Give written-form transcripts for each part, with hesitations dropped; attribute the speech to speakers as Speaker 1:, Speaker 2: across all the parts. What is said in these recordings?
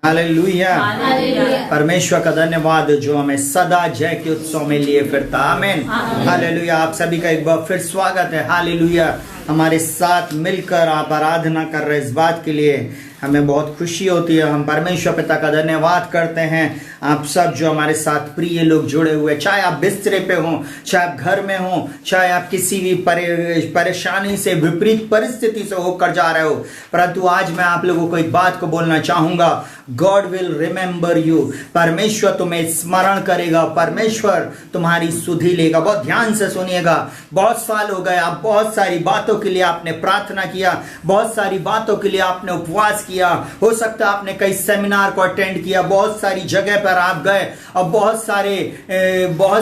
Speaker 1: Hallelujah. परमेश्वर का धन्यवाद जो हमें सदा जय के उत्सव में लिए फिरता। आमीन। हालेलुया। आप सभी का एक बार फिर स्वागत है। हालेलुया। हमारे साथ मिलकर आप आराधना कर रहे इस बात के लिए हमें बहुत खुशी होती है। हम परमेश्वर पिता का धन्यवाद करते हैं। आप सब जो हमारे साथ प्रिय लोग जुड़े हुए, चाहे आप बिस्तरे पे हों, चाहे आप घर में हों, चाहे आप किसी भी परेशानी से, विपरीत परिस्थिति से होकर जा रहे हो, परंतु आज मैं आप लोगों को एक बात को बोलना चाहूंगा। God will remember you. परमेश्वर तुम्हें स्मरण करेगा। परमेश्वर तुम्हारी सुधि लेगा। बहुत ध्यान से सुनिएगा। बहुत साल हो गए, आप बहुत सारी बातों के लिए आपने प्रार्थना किया, बहुत सारी बातों के लिए आपने उपवास किया। हो सकता है आपने कई सेमिनार को अटेंड किया, बहुत सारी जगह पर आप गए और बहुत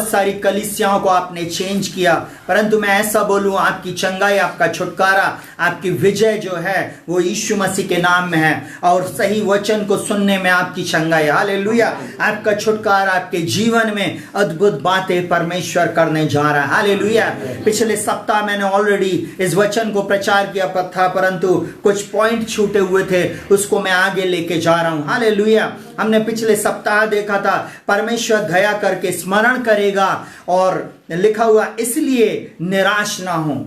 Speaker 1: सारी कलीसियाओं को आपने चेंज किया, परंतु मैं ऐसा बोलूं, आपकी चंगाई, आपका छुटकारा, आपकी विजय जो है वो यीशु मसीह के नाम में है। और सही वचन को सुनने में आपकी चंगाई। हालेलुया। आपका छुटकारा, आपके जीवन में अद्भुत बातें परमेश्वर करने जा रहा है। हालेलुया। पिछले सप्ताह मैंने ऑलरेडी इस वचन को प्रचार किया था, परंतु कुछ पॉइंट छूटे हुए थे, उसको मैं आगे लेके जा रहा हूं। हालेलुया। हमने पिछले सप्ताह देखा था परमेश्वर दया करके स्मरण करेगा, और लिखा हुआ इसलिए निराश ना हो।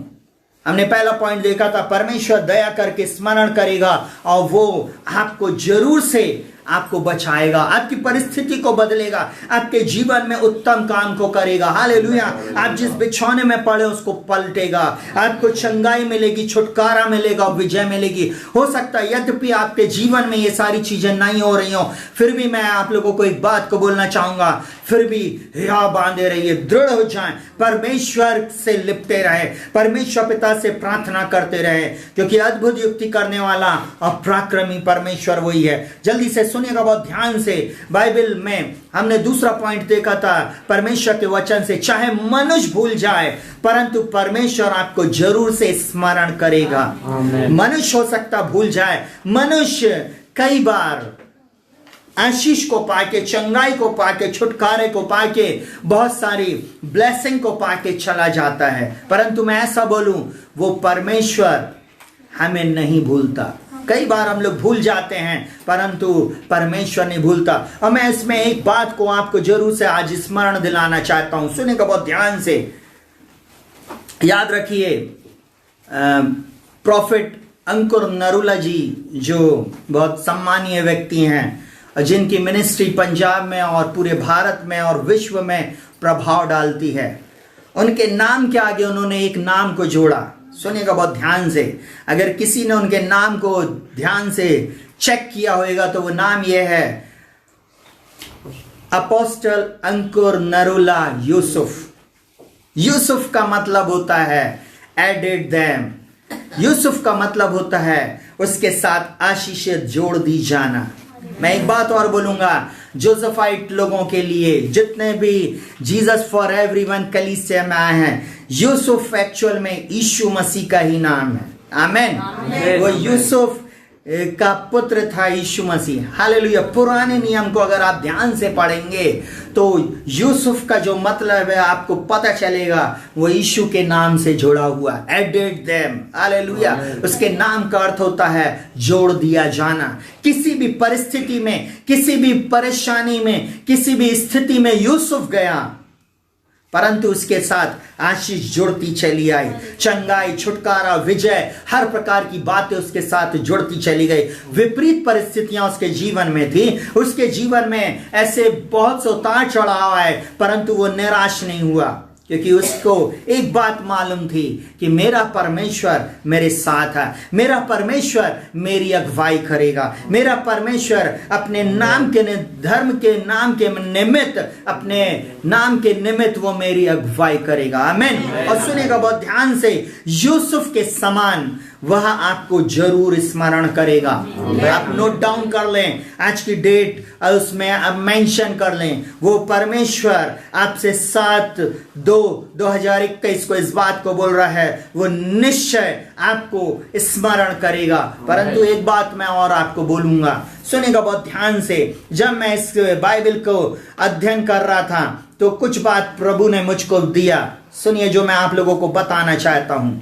Speaker 1: हमने पहला पॉइंट देखा था, परमेश्वर दया करके स्मरण करेगा और वो आपको जरूर से आपको बचाएगा, आपकी परिस्थिति को बदलेगा, आपके जीवन में उत्तम काम को करेगा। हालेलुया। आप जिस बिछौने में पड़े उसको पलटेगा, आपको चंगाई मिलेगी, छुटकारा मिलेगा, विजय मिलेगी। हो सकता है यद्यपि आपके जीवन में ये सारी चीजें नहीं हो रही हो, फिर भी मैं आप लोगों को एक बात को बोलना चाहूंगा, फिर भी हिया बांधे रहिए, दृढ़ हो जाएं, परमेश्वर से लिपटे रहे, परमेश्वर पिता से प्रार्थना करते रहे, क्योंकि अद्भुत युक्ति करने वाला और पराक्रमी परमेश्वर वही है। जल्दी से सुनिएगा बहुत ध्यान से। बाइबल में हमने दूसरा पॉइंट देखा था, परमेश्वर के वचन से चाहे मनुष्य भूल जाए, परंतु परमेश्वर आपको जरूर से स्मरण करेगा। मनुष्य हो सकता भूल जाए, मनुष्य कई बार आशीष को पाके, चंगाई को पाके, छुटकारे को पाके, बहुत सारी ब्लेसिंग को पाके चला जाता है, परंतु मैं ऐसा बोलूं, वो परमेश्वर हमें नहीं भूलता। कई बार हम लोग भूल जाते हैं, परंतु परमेश्वर नहीं भूलता। और मैं इसमें एक बात को आपको जरूर से आज स्मरण दिलाना चाहता हूं। सुनिएगा बहुत ध्यान से। याद रखिए, प्रॉफिट अंकुर नरूला जी जो बहुत सम्मानीय व्यक्ति हैं, जिनकी मिनिस्ट्री पंजाब में और पूरे भारत में और विश्व में प्रभाव डालती है, उनके नाम के आगे उन्होंने एक नाम को जोड़ा। सुनिएगा बहुत ध्यान से। अगर किसी ने उनके नाम को ध्यान से चेक किया होगा तो वो नाम यह है, अपोस्टल अंकुर नरूला यूसुफ। यूसुफ का मतलब होता है एडेड देम। यूसुफ का मतलब होता है उसके साथ आशीषें जोड़ दी जाना। मैं एक बात और बोलूंगा, जोसेफाइट लोगों के लिए, जितने भी जीसस फॉर एवरीवन कलीसिया में आए हैं, यूसुफ एक्चुअल में यीशु मसीह का ही नाम है। आमेन। वो यूसुफ का पुत्र था यीशु मसीह। हालेलुया। पुराने नियम को अगर आप ध्यान से पढ़ेंगे तो यूसुफ का जो मतलब है आपको पता चलेगा, वो यीशु के नाम से जुड़ा हुआ, एडेड देम। हालेलुया। उसके नाम का अर्थ होता है जोड़ दिया जाना। किसी भी परिस्थिति में, किसी भी परेशानी में, किसी भी स्थिति में यूसुफ गया, परंतु उसके साथ आशीष जुड़ती चली आई, चंगाई, छुटकारा, विजय, हर प्रकार की बातें उसके साथ जुड़ती चली गई। विपरीत परिस्थितियां उसके जीवन में थी, उसके जीवन में ऐसे बहुत से उतार चढ़ाव आए, परंतु वो निराश नहीं हुआ, क्योंकि उसको एक बात मालूम थी कि मेरा परमेश्वर मेरे साथ है, मेरा परमेश्वर मेरी अगुवाई करेगा, मेरा परमेश्वर अपने नाम के धर्म के नाम के निमित्त, अपने नाम के निमित्त वो मेरी अगुवाई करेगा। आमीन। और सुनिएगा बहुत ध्यान से, यूसुफ के समान वह आपको जरूर स्मरण करेगा। आप नोट डाउन कर लें, आज की डेट उसमें आप मेंशन कर लें। वो परमेश्वर आपसे 7/2/2021 को इस बात को बोल रहा है, वो निश्चय आपको स्मरण करेगा। परंतु एक बात मैं और आपको बोलूंगा, सुनिएगा बहुत ध्यान से। जब मैं इस बाइबल को अध्ययन कर रहा था तो कुछ बात प्रभु ने मुझको दिया, सुनिए, जो मैं आप लोगों को बताना चाहता हूं।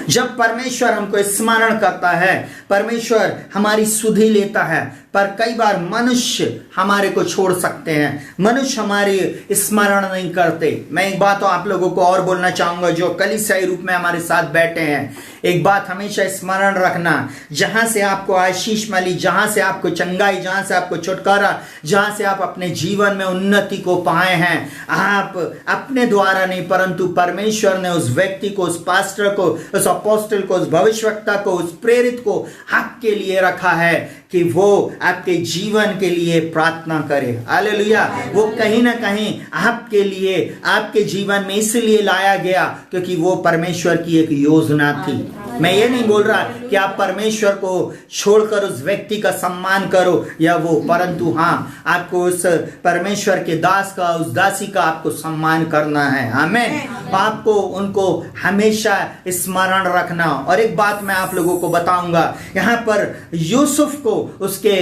Speaker 1: जब परमेश्वर हमको स्मरण करता है, परमेश्वर हमारी सुधि लेता है, पर कई बार मनुष्य हमारे को छोड़ सकते हैं, मनुष्य हमारे स्मरण नहीं करते। मैं एक बात तो आप लोगों को और बोलना चाहूंगा जो कलीसियाई रूप में हमारे साथ बैठे हैं, एक बात हमेशा स्मरण रखना, जहां से आपको आशीष मिली, जहां से आपको चंगाई, जहां से आपको छुटकारा, जहां से आप अपने जीवन में उन्नति को पाए हैं, आप अपने द्वारा नहीं परंतु परमेश्वर ने उस व्यक्ति को, उस पास्टर को, उस अपोस्टल को, उस भविष्यवक्ता को, उस प्रेरित को आपके लिए रखा है कि वो आपके जीवन के लिए प्रार्थना करे। हालेलुया। वो कहीं ना कहीं आपके लिए, आपके जीवन में इसलिए लाया गया क्योंकि वो परमेश्वर की एक योजना थी। मैं ये नहीं बोल रहा कि आप परमेश्वर को छोड़कर उस व्यक्ति का सम्मान करो या वो, परंतु हाँ, आपको उस परमेश्वर के दास का, उस दासी का आपको सम्मान करना है। आमीन। आपको उनको हमेशा स्मरण रखना। और एक बात मैं आप लोगों को बताऊंगा, यहाँ पर यूसुफ को उसके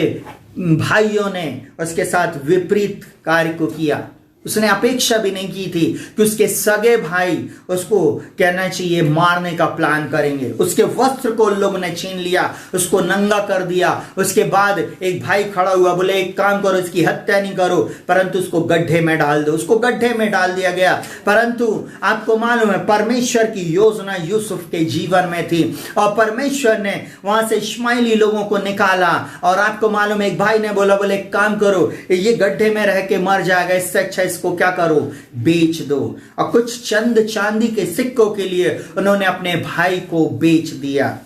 Speaker 1: भाइयों ने उसके साथ विपरीत कार्य को किया। उसने अपेक्षा भी नहीं की थी कि उसके सगे भाई उसको कहना चाहिए मारने का प्लान करेंगे। उसके वस्त्र को लोगों ने छीन लिया, उसको नंगा कर दिया। उसके बाद एक भाई खड़ा हुआ, बोले एक काम करो, इसकी हत्या नहीं करो परंतु उसको गड्ढे में डाल दो। उसको गड्ढे में डाल दिया गया। परंतु आपको मालूम है परमेश्वर की योजना यूसुफ के जीवन में थी और परमेश्वर ने वहां से इश्माइली लोगों को निकाला। और आपको मालूम है एक भाई ने बोला, बोले एक काम करो, ये गड्ढे में रह के मर जाएगा, इससे अच्छा इसको क्या करो, बेच दो। और कुछ चंद चांदी के सिक्कों के लिए उन्होंने अपने भाई को बेच दिया।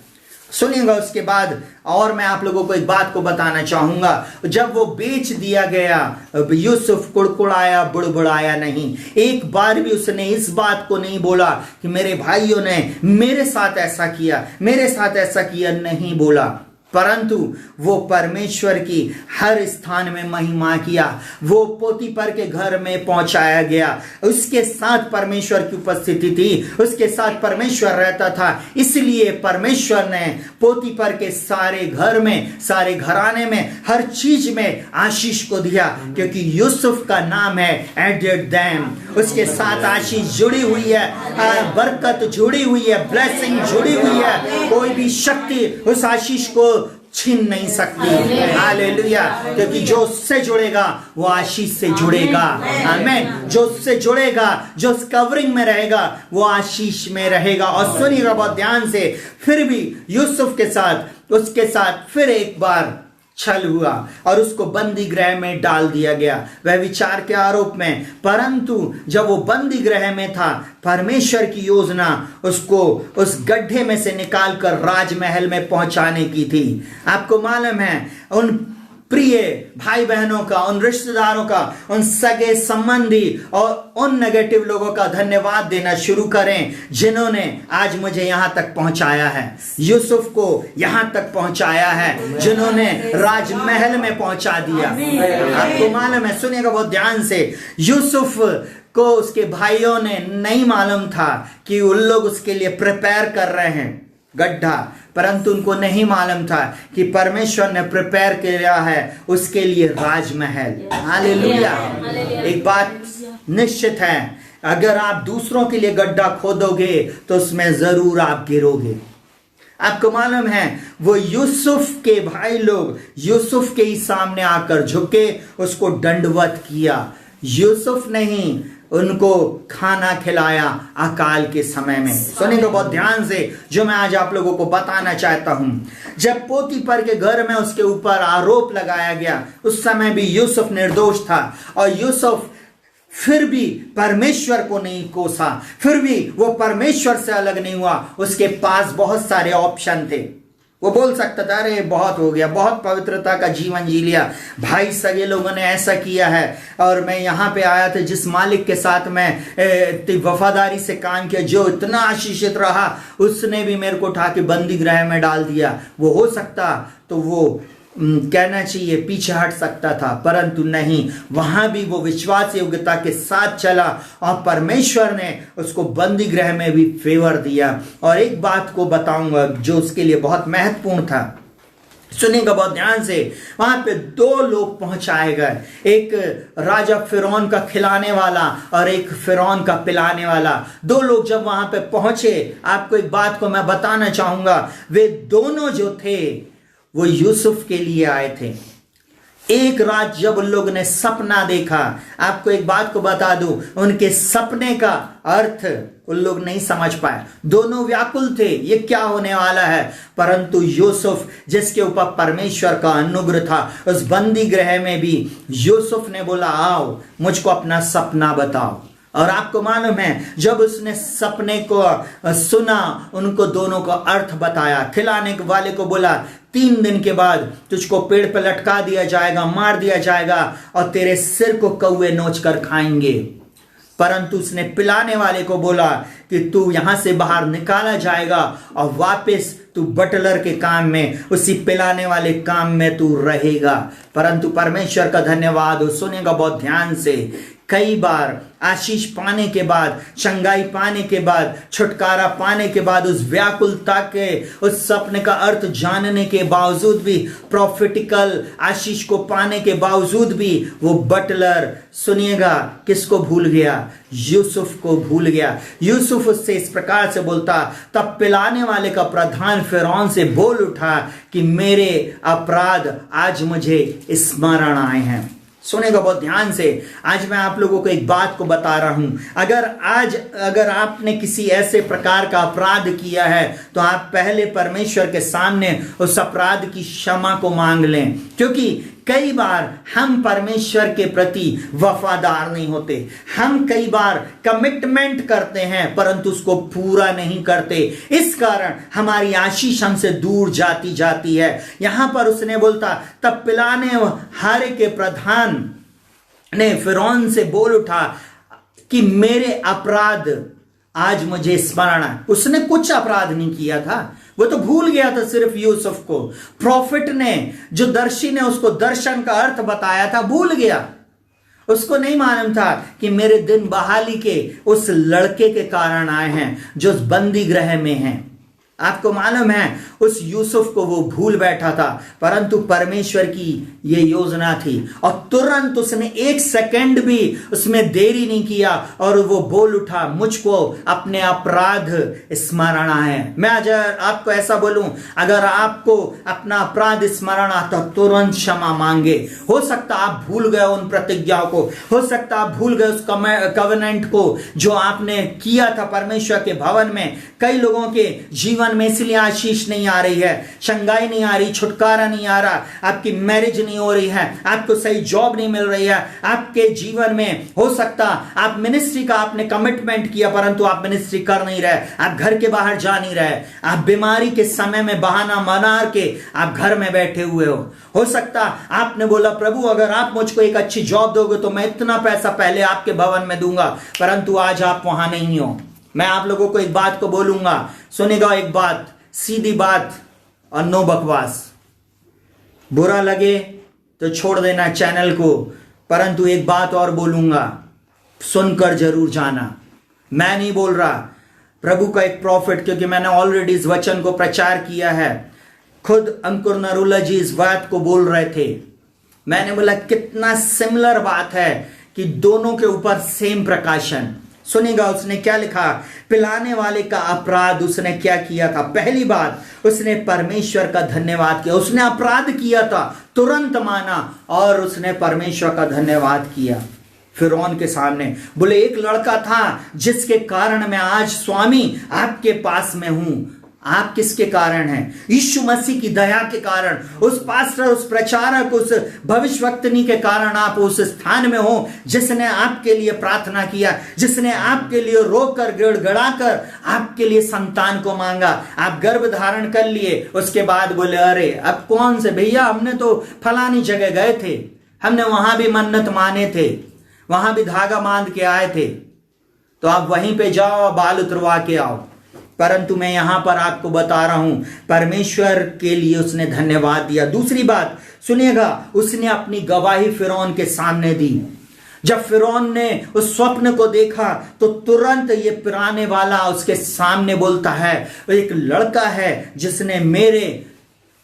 Speaker 1: सुनिएगा उसके बाद, और मैं आप लोगों को एक बात को बताना चाहूंगा, जब वो बेच दिया गया यूसुफ कुड़कुड़ाया, बुड़बुड़ाया नहीं। एक बार भी उसने इस बात को नहीं बोला कि मेरे भाइयों ने मेरे साथ ऐसा किया, मेरे साथ ऐसा किया, नहीं बोला। परंतु वो परमेश्वर की हर स्थान में महिमा किया। वो पोतीपर के घर में पहुंचाया गया, उसके साथ परमेश्वर की उपस्थिति थी, उसके साथ परमेश्वर रहता था। इसलिए परमेश्वर ने पोतीपर के सारे घर में, सारे घराने में, हर चीज में आशीष को दिया क्योंकि यूसुफ का नाम है एडेड दैम। उसके साथ आशीष जुड़ी हुई है, बरकत जुड़ी हुई है, ब्लेसिंग जुड़ी हुई है। कोई भी शक्ति उस आशीष को छीन नहीं सकती। हालेलुया। क्योंकि जो उससे जुड़ेगा वो आशीष से जुड़ेगा। आमीन। जो उससे जुड़ेगा, जो उस कवरिंग में रहेगा, वो आशीष में रहेगा। और सुनिएगा बहुत ध्यान से, फिर भी यूसुफ के साथ, उसके साथ फिर एक बार छल हुआ और उसको बंदी गृह में डाल दिया गया, वह विचार के आरोप में। परंतु जब वो बंदी गृह में था, परमेश्वर की योजना उसको उस गड्ढे में से निकालकर राजमहल में पहुंचाने की थी। आपको मालूम है उन प्रिय भाई बहनों का, उन रिश्तेदारों का, उन सगे संबंधी और उन नेगेटिव लोगों का धन्यवाद देना शुरू करें जिन्होंने आज मुझे यहां तक पहुंचाया है, यूसुफ को यहां तक पहुंचाया है, जिन्होंने राजमहल में पहुंचा दिया। आपको मालूम है, सुनिएगा बहुत ध्यान से, यूसुफ को उसके भाइयों ने नहीं मालूम था कि उन लोग उसके लिए प्रिपेयर कर रहे हैं गड्ढा, परंतु उनको नहीं मालूम था कि परमेश्वर ने प्रिपेयर किया है उसके लिए राजमहल। हालेलुया। एक बात निश्चित है, अगर आप दूसरों के लिए गड्ढा खोदोगे तो उसमें जरूर आप गिरोगे। आपको मालूम है वो यूसुफ के भाई लोग यूसुफ के ही सामने आकर झुके, उसको दंडवत किया। यूसुफ नहीं उनको खाना खिलाया अकाल के समय में। सुनिएगा बहुत ध्यान से जो मैं आज आप लोगों को बताना चाहता हूं। जब पोतीपर के घर में उसके ऊपर आरोप लगाया गया, उस समय भी यूसुफ निर्दोष था और यूसुफ फिर भी परमेश्वर को नहीं कोसा, फिर भी वो परमेश्वर से अलग नहीं हुआ। उसके पास बहुत सारे ऑप्शन थे। वो बोल सकता था अरे बहुत हो गया, बहुत पवित्रता का जीवन जी लिया, भाई सगे लोगों ने ऐसा किया है और मैं यहाँ पे आया था जिस मालिक के साथ मैं वफादारी से काम किया, जो इतना आशीषित रहा, उसने भी मेरे को उठा के बंदी गृह में डाल दिया। वो हो सकता तो वो कहना चाहिए पीछे हट सकता था, परंतु नहीं, वहां भी वो विश्वास योग्यता के साथ चला और परमेश्वर ने उसको बंदी गृह में भी फेवर दिया। और एक बात को बताऊंगा जो उसके लिए बहुत महत्वपूर्ण था, सुनिएगा बहुत ध्यान से। वहां पे दो लोग पहुंचाए गए, एक राजा फिरौन का खिलाने वाला और एक फिरौन का पिलाने वाला। दो लोग जब वहां पे पहुंचे, आपको एक बात को मैं बताना चाहूंगा, वे दोनों जो थे वो यूसुफ के लिए आए थे। एक रात जब उन लोगों ने सपना देखा, आपको एक बात को बता दूं, उनके सपने का अर्थ उन लोग नहीं समझ पाए। दोनों व्याकुल थे, ये क्या होने वाला है। परंतु यूसुफ, जिसके ऊपर परमेश्वर का अनुग्रह था, उस बंदी गृह में भी यूसुफ ने बोला, आओ मुझको अपना सपना बताओ। और आपको मालूम है, जब उसने सपने को सुना, उनको दोनों का अर्थ बताया। खिलाने वाले को बोला, 3 दिन के बाद तुझको पेड़ पर लटका दिया जाएगा, मार दिया जाएगा और तेरे सिर को कौवे नोच कर खाएंगे। परंतु उसने पिलाने वाले को बोला कि तू यहां से बाहर निकाला जाएगा और वापस तू बटलर के काम में, उसी पिलाने वाले काम में तू रहेगा। परंतु परमेश्वर का धन्यवाद, सुनेगा बहुत ध्यान से, कई बार आशीष पाने के बाद, चंगाई पाने के बाद, छुटकारा पाने के बाद, उस व्याकुलता के, उस सपने का अर्थ जानने के बावजूद भी, प्रॉफिटिकल आशीष को पाने के बावजूद भी, वो बटलर, सुनिएगा, किसको भूल गया? यूसुफ को भूल गया। यूसुफ उससे इस प्रकार से बोलता, तब पिलाने वाले का प्रधान फिरौन से बोल उठा कि मेरे अपराध आज मुझे स्मरण आए हैं। सुनेगा बहुत ध्यान से, आज मैं आप लोगों को एक बात को बता रहा हूं। अगर आपने किसी ऐसे प्रकार का अपराध किया है, तो आप पहले परमेश्वर के सामने उस अपराध की क्षमा को मांग लें, क्योंकि कई बार हम परमेश्वर के प्रति वफादार नहीं होते। हम कई बार कमिटमेंट करते हैं परंतु उसको पूरा नहीं करते। इस कारण हमारी आशीष हमसे दूर जाती है। यहां पर उसने बोलता, तब पिलाने हारे के प्रधान ने फिरौन से बोल उठा कि मेरे अपराध आज मुझे स्मरण है। उसने कुछ अपराध नहीं किया था, वो तो भूल गया था सिर्फ यूसुफ को। प्रॉफिट ने, जो दर्शी ने उसको दर्शन का अर्थ बताया था, भूल गया। उसको नहीं मालूम था कि मेरे दिन बहाली के उस लड़के के कारण आए हैं जो बंदी गृह में हैं। आपको मालूम है, उस यूसुफ को वो भूल बैठा था, परंतु परमेश्वर की ये योजना थी और तुरंत उसने 1 सेकंड भी उसमें देरी नहीं किया और वो बोल उठा, मुझको अपने अपराध स्मरण है। मैं आज आपको ऐसा बोलूं, अगर आपको अपना अपराध स्मरण आता, तुरंत क्षमा मांगे। हो सकता आप भूल गए उन प्रतिज्ञाओं को, हो सकता आप भूल गए उस कवेनेंट को जो आपने किया था परमेश्वर के भवन में। कई लोगों के जीवन में इसलिए आशीष नहीं आ रही है, शंगाई नहीं आ रही, छुटकारा नहीं आ रहा, आपकी मैरिज नहीं हो रही है, आपको सही जॉब नहीं मिल रही है। आपके जीवन में हो सकता आप मिनिस्ट्री का आपने कमिटमेंट किया परंतु आप मिनिस्ट्री कर नहीं रहे, आप घर के बाहर जा नहीं रहे, आप बीमारी के समय में बहाना बना के आप घर में बैठे हुए हो सकता आपने बोला, प्रभु अगर आप मुझको एक अच्छी जॉब दोगे तो मैं इतना पैसा पहले आपके भवन में दूंगा, परंतु आज आप वहां नहीं हो। मैं आप लोगों को एक बात को बोलूंगा, सुनेगा एक बात, सीधी बात और नो बकवास। बुरा लगे तो छोड़ देना चैनल को, परंतु एक बात और बोलूंगा, सुनकर जरूर जाना। मैं नहीं बोल रहा, प्रभु का एक प्रॉफिट, क्योंकि मैंने ऑलरेडी इस वचन को प्रचार किया है। खुद अंकुर नरूला जी इस बात को बोल रहे थे। मैंने बोला कितना सिमिलर बात है कि दोनों के ऊपर सेम प्रकाशन। सुनिएगा उसने क्या लिखा, पिलाने वाले का अपराध उसने क्या किया था। पहली बात, उसने परमेश्वर का धन्यवाद किया। उसने अपराध किया था, तुरंत माना और उसने परमेश्वर का धन्यवाद किया फिरौन के सामने। बोले एक लड़का था जिसके कारण मैं आज स्वामी आपके पास में हूं। आप किसके कारण हैं? यीशु मसीह की दया के कारण, उस पास्टर, उस प्रचारक, उस भविष्यवक्तनी के कारण आप उस स्थान में हो जिसने आपके लिए प्रार्थना किया, जिसने आपके लिए रोकर गिड़गिड़ाकर आपके लिए संतान को मांगा। आप गर्भ धारण कर लिए, उसके बाद बोले अरे अब कौन से भैया, हमने तो फलानी जगह गए थे, हमने वहां भी मन्नत माने थे, वहां भी धागा बांध के आए थे, तो आप वहीं पे जाओ और बाल उतरवा के आओ। परंतु मैं यहां पर आपको बता रहा हूं, परमेश्वर के लिए उसने धन्यवाद दिया। दूसरी बात सुनिएगा, उसने अपनी गवाही फिरौन के सामने दी। जब फिरौन ने उस स्वप्न को देखा तो तुरंत ये पिलाने वाला उसके सामने बोलता है, एक लड़का है जिसने मेरे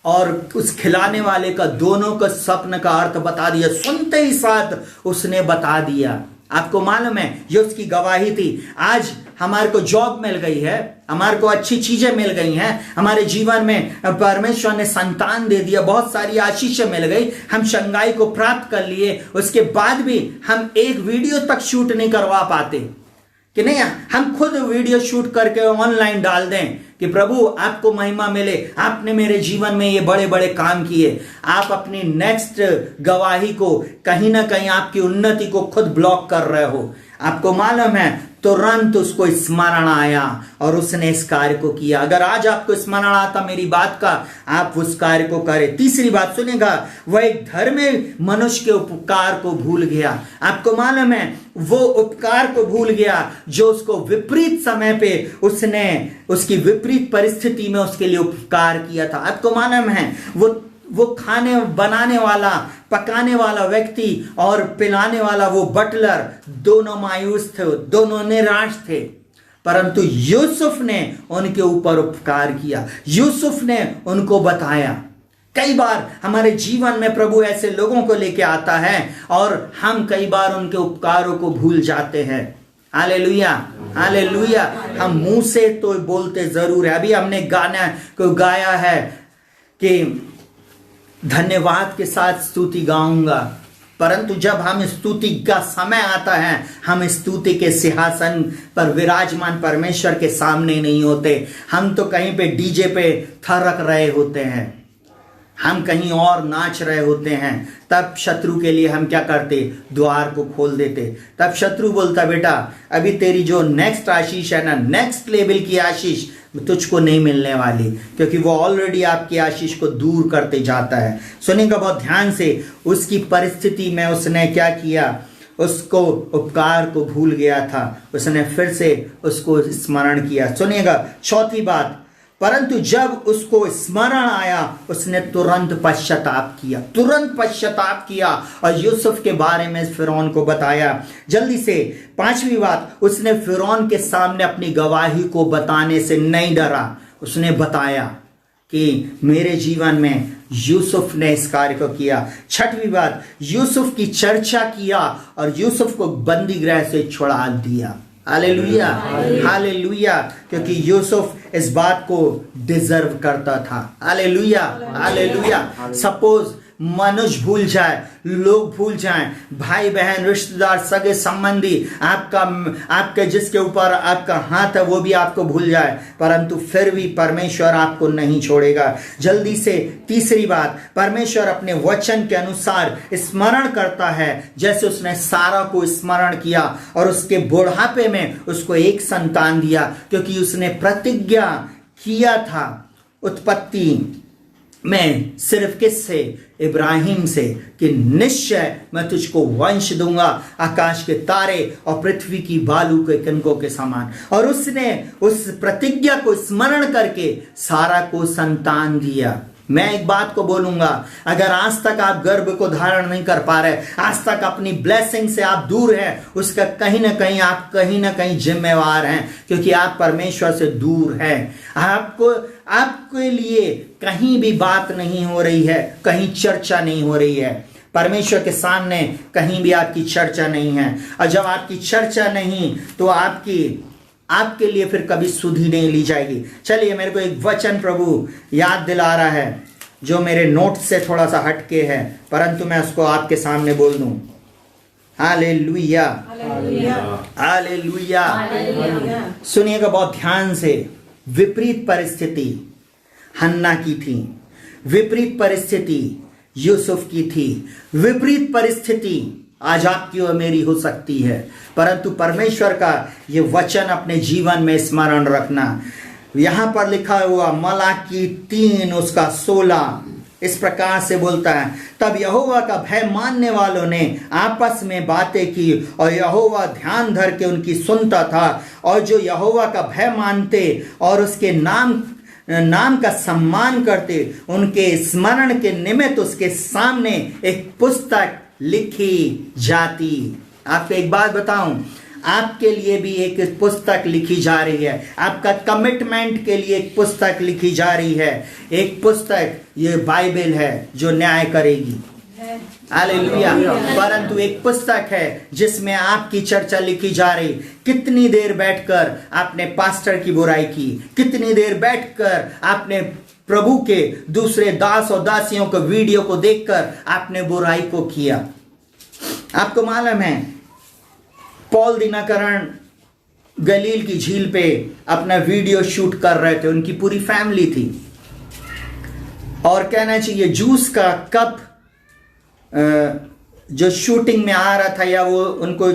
Speaker 1: और उस खिलाने वाले का, दोनों का स्वप्न का अर्थ बता दिया। सुनते ही साथ उसने बता दिया। आपको मालूम है ये उसकी गवाही थी। आज हमारे को जॉब मिल गई है, हमारे को अच्छी चीजें मिल गई हैं, हमारे जीवन में परमेश्वर ने संतान दे दिया, बहुत सारी आशीषें मिल गई, हम शंघाई को प्राप्त कर लिए, उसके बाद भी हम एक वीडियो तक शूट नहीं करवा पाते कि नहीं हम खुद वीडियो शूट करके ऑनलाइन डाल दें कि प्रभु आपको महिमा मिले, आपने मेरे जीवन में ये बड़े बड़े काम किए। आप अपनी नेक्स्ट गवाही को कहीं ना कहीं आपकी उन्नति को खुद ब्लॉक कर रहे हो। आपको मालूम है तुरंत उसको स्मरण आया और उसने इस कार्य को किया। अगर आज आपको स्मरण आता मेरी बात का, आप उस कार्य को करें। तीसरी बात सुनेगा, वह एक धर्मी मनुष्य के उपकार को भूल गया। आपको मालूम है वो उपकार को भूल गया जो उसको विपरीत समय पे उसने उसकी विपरीत परिस्थिति में उसके लिए उपकार किया था। आपको मालूम है वो खाने बनाने वाला, पकाने वाला व्यक्ति और पिलाने वाला वो बटलर, दोनों मायूस थे, दोनों निराश थे, परंतु यूसुफ ने उनके ऊपर उपकार किया, यूसुफ ने उनको बताया। कई बार हमारे जीवन में प्रभु ऐसे लोगों को लेके आता है और हम कई बार उनके उपकारों को भूल जाते हैं। Hallelujah, hallelujah. हम मुंह से तो बोलते जरूर है। अभी हमने गाना को गाया है कि धन्यवाद के साथ स्तुति गाऊंगा, परंतु जब हम स्तुति का समय आता है, हम स्तुति के सिंहासन पर विराजमान परमेश्वर के सामने नहीं होते। हम तो कहीं पे डीजे पे थरक रहे होते हैं, हम कहीं और नाच रहे होते हैं। तब शत्रु के लिए हम क्या करते, द्वार को खोल देते। तब शत्रु बोलता बेटा अभी तेरी जो नेक्स्ट आशीष है ना, नेक्स्ट लेवल की आशीष तुझको नहीं मिलने वाली, क्योंकि वो ऑलरेडी आपकी आशीष को दूर करते जाता है। सुनिएगा बहुत ध्यान से, उसकी परिस्थिति में उसने क्या किया, उसको उपकार को भूल गया था, उसने फिर से उसको स्मरण किया। सुनिएगा चौथी बात, परंतु जब उसको स्मरण आया उसने तुरंत पश्चाताप किया, तुरंत पश्चाताप किया और यूसुफ के बारे में फिरौन को बताया। जल्दी से पांचवी बात, उसने फिरौन के सामने अपनी गवाही को बताने से नहीं डरा, उसने बताया कि मेरे जीवन में यूसुफ ने इस कार्य को किया। छठवीं बात, यूसुफ की चर्चा किया और यूसुफ को बंदी गृह से छुड़ा दिया। हालेलुया, हालेलुया, क्योंकि यूसुफ इस बात को डिजर्व करता था। Hallelujah, hallelujah. सपोज मनुष्य भूल जाए, लोग भूल जाएं, भाई बहन रिश्तेदार सगे संबंधी, आपके जिसके ऊपर आपका हाथ है वो भी आपको भूल जाए, परंतु फिर भी परमेश्वर आपको नहीं छोड़ेगा। जल्दी से तीसरी बात, परमेश्वर अपने वचन के अनुसार स्मरण करता है, जैसे उसने सारा को स्मरण किया और उसके बुढ़ापे में उसको एक संतान दिया, क्योंकि उसने प्रतिज्ञा किया था उत्पत्ति में सिर्फ किससे, इब्राहिम से, कि निश्चय मैं तुझको वंश दूंगा आकाश के तारे और पृथ्वी की बालू के कणकों के समान। और उसने उस प्रतिज्ञा को स्मरण करके सारा को संतान दिया। मैं एक बात को बोलूंगा, अगर आज तक आप गर्भ को धारण नहीं कर पा रहे, आज तक अपनी ब्लेसिंग से आप दूर हैं, उसका कहीं ना कहीं जिम्मेवार हैं, क्योंकि आप परमेश्वर से दूर हैं। आपके लिए कहीं भी बात नहीं हो रही है, कहीं चर्चा नहीं हो रही है, परमेश्वर के सामने कहीं भी आपकी चर्चा नहीं है। और जब आपकी चर्चा नहीं तो आपके लिए फिर कभी सुधि नहीं ली जाएगी। चलिए, मेरे को एक वचन प्रभु याद दिला रहा है जो मेरे नोट से थोड़ा सा हटके है, परंतु मैं उसको आपके सामने बोल दूं। Hallelujah, hallelujah. सुनिएगा बहुत ध्यान से। विपरीत परिस्थिति हन्ना की थी, विपरीत परिस्थिति यूसुफ की थी, विपरीत परिस्थिति आज आपकी और मेरी हो सकती है, परंतु परमेश्वर का ये वचन अपने जीवन में स्मरण रखना। यहां पर लिखा हुआ मलाकी 3 उसका 16 इस प्रकार से बोलता है, तब यहोवा का भय मानने वालों ने आपस में बातें की और यहोवा ध्यान धर के उनकी सुनता था, और जो यहोवा का भय मानते और उसके नाम का सम्मान करते, उनके स्मरण के निमित्त उसके सामने एक पुस्तक लिखी जाती। आपको एक बात बताऊं, आपके लिए भी एक पुस्तक लिखी जा रही है, आपका कमिटमेंट के लिए एक पुस्तक लिखी जा रही है। एक पुस्तक ये बाइबल है जो न्याय करेगी। हालेलुया। परंतु एक पुस्तक है जिसमें आपकी चर्चा लिखी जा रही। कितनी देर बैठकर आपने पास्टर की बुराई की, कितनी देर बैठकर आपने प्रभु के दूसरे दास और दासियों को वीडियो को देखकर आपने बुराई को किया। आपको मालूम है पॉल दिनकरण गलील की झील पे अपना वीडियो शूट कर रहे थे, उनकी पूरी फैमिली थी, और कहना चाहिए जूस का कप जो शूटिंग में आ रहा था या वो उनको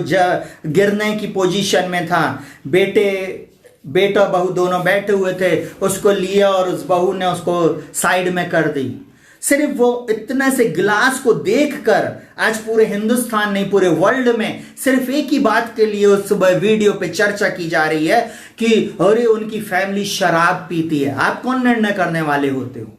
Speaker 1: गिरने की पोजीशन में था, बेटा बहू दोनों बैठे हुए थे, उसको लिया और उस बहू ने उसको साइड में कर दी। सिर्फ वो इतने से गिलास को देखकर आज पूरे हिंदुस्तान नहीं पूरे वर्ल्ड में सिर्फ एक ही बात के लिए उस वीडियो पे चर्चा की जा रही है कि अरे उनकी फैमिली शराब पीती है। आप कौन निर्णय करने वाले होते हो?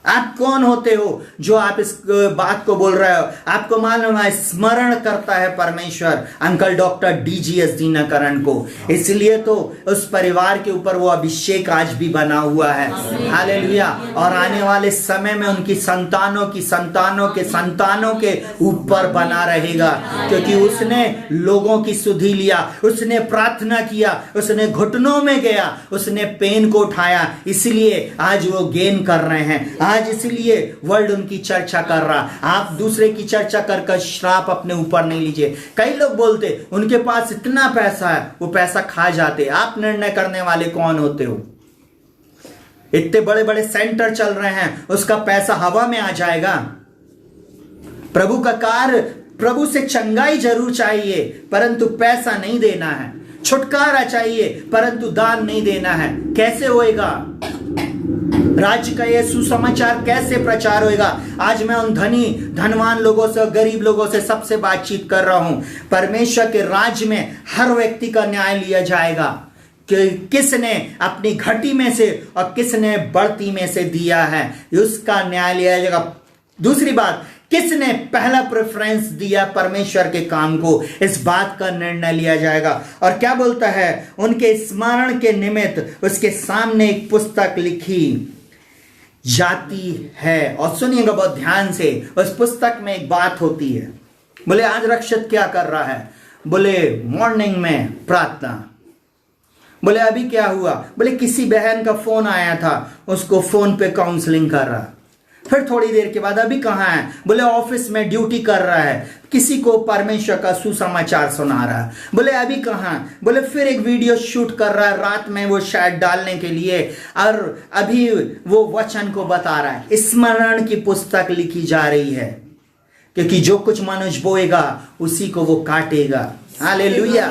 Speaker 1: आप कौन होते हो जो आप इस बात को बोल रहे हो? आपको मालूम है स्मरण करता है परमेश्वर अंकल डॉक्टर डीजीएस दिनकरण को, इसलिए तो उस परिवार के ऊपर वो अभिषेक आज भी बना हुआ है। हालेलुया। और आने वाले समय में उनकी संतानों की संतानों के संतानों के ऊपर बना रहेगा, क्योंकि उसने लोगों की सुधि लिया, उसने प्रार्थना किया, उसने घुटनों में गया, उसने पेन को उठाया, इसलिए आज वो गेन कर रहे हैं। आज इसलिए वर्ल्ड उनकी चर्चा कर रहा। आप दूसरे की चर्चा कर श्राप अपने ऊपर नहीं लीजिए। कई लोग बोलते उनके पास इतना पैसा है, वो पैसा खा जाते। आप निर्णय करने वाले कौन होते हो? इतने बड़े बड़े सेंटर चल रहे हैं, उसका पैसा हवा में आ जाएगा। प्रभु का कार्य, प्रभु से चंगाई जरूर चाहिए परंतु पैसा नहीं देना है, छुटकारा चाहिए परंतु दान नहीं देना है। कैसे होएगा? राज्य का यह सुसमाचार कैसे प्रचार होएगा? आज मैं उन धनवान लोगों से, गरीब लोगों से सबसे बातचीत कर रहा हूं। परमेश्वर के राज्य में हर व्यक्ति का न्याय लिया जाएगा कि किसने अपनी घटी में से और किसने बढ़ती में से दिया है, उसका न्याय लिया जाएगा। दूसरी बात, किसने पहला प्रेफरेंस दिया परमेश्वर के काम को, इस बात का निर्णय लिया जाएगा। और क्या बोलता है? उनके स्मरण के निमित्त उसके सामने एक पुस्तक लिखी जाती है। और सुनिएगा बहुत ध्यान से, उस पुस्तक में एक बात होती है। बोले आज रक्षित क्या कर रहा है? बोले मॉर्निंग में प्रार्थना। बोले अभी क्या हुआ? बोले किसी बहन का फोन आया था, उसको फोन पे काउंसलिंग कर रहा। फिर थोड़ी देर के बाद अभी कहाँ है? बोले ऑफिस में ड्यूटी कर रहा है, किसी को परमेश्वर का सुसमाचार सुना रहा है। बोले अभी कहाँ? बोले फिर एक वीडियो शूट कर रहा है रात में, वो शायद डालने के लिए, और अभी वो वचन को बता रहा है। स्मरण की पुस्तक लिखी जा रही है, क्योंकि जो कुछ मनुष्य बोएगा उसी को वो काटेगा। हालेलुया।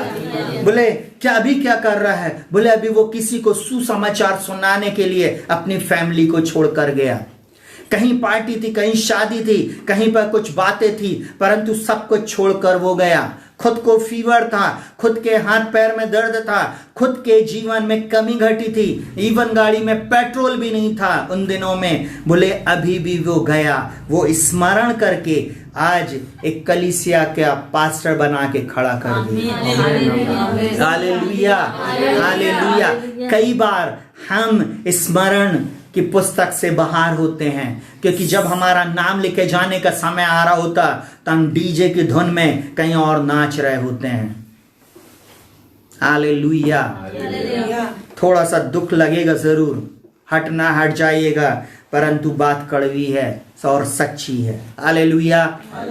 Speaker 1: बोले क्या अभी क्या कर रहा है? बोले अभी वो किसी को सुसमाचार सुनाने के लिए अपनी फैमिली को छोड़कर गया। कहीं पार्टी थी, कहीं शादी थी, कहीं पर कुछ बातें थी, परंतु सब कुछ छोड़कर वो गया। खुद को फीवर था, खुद के हाथ पैर में दर्द था, खुद के जीवन में कमी घटी थी, इवन गाड़ी में पेट्रोल भी नहीं था उन दिनों में। बोले अभी भी वो गया, वो स्मरण करके आज एक कलीसिया का पास्टर बना के खड़ा कर दिया। Hallelujah, hallelujah. कई बार हम स्मरण की पुस्तक से बाहर होते हैं, क्योंकि जब हमारा नाम लिखे जाने का समय आ रहा होता तो हम डीजे की धुन में कहीं और नाच रहे होते हैं। हालेलुया। थोड़ा सा दुख लगेगा जरूर, हटना हट जाइएगा, परंतु बात कड़वी है और सच्ची है। Hallelujah,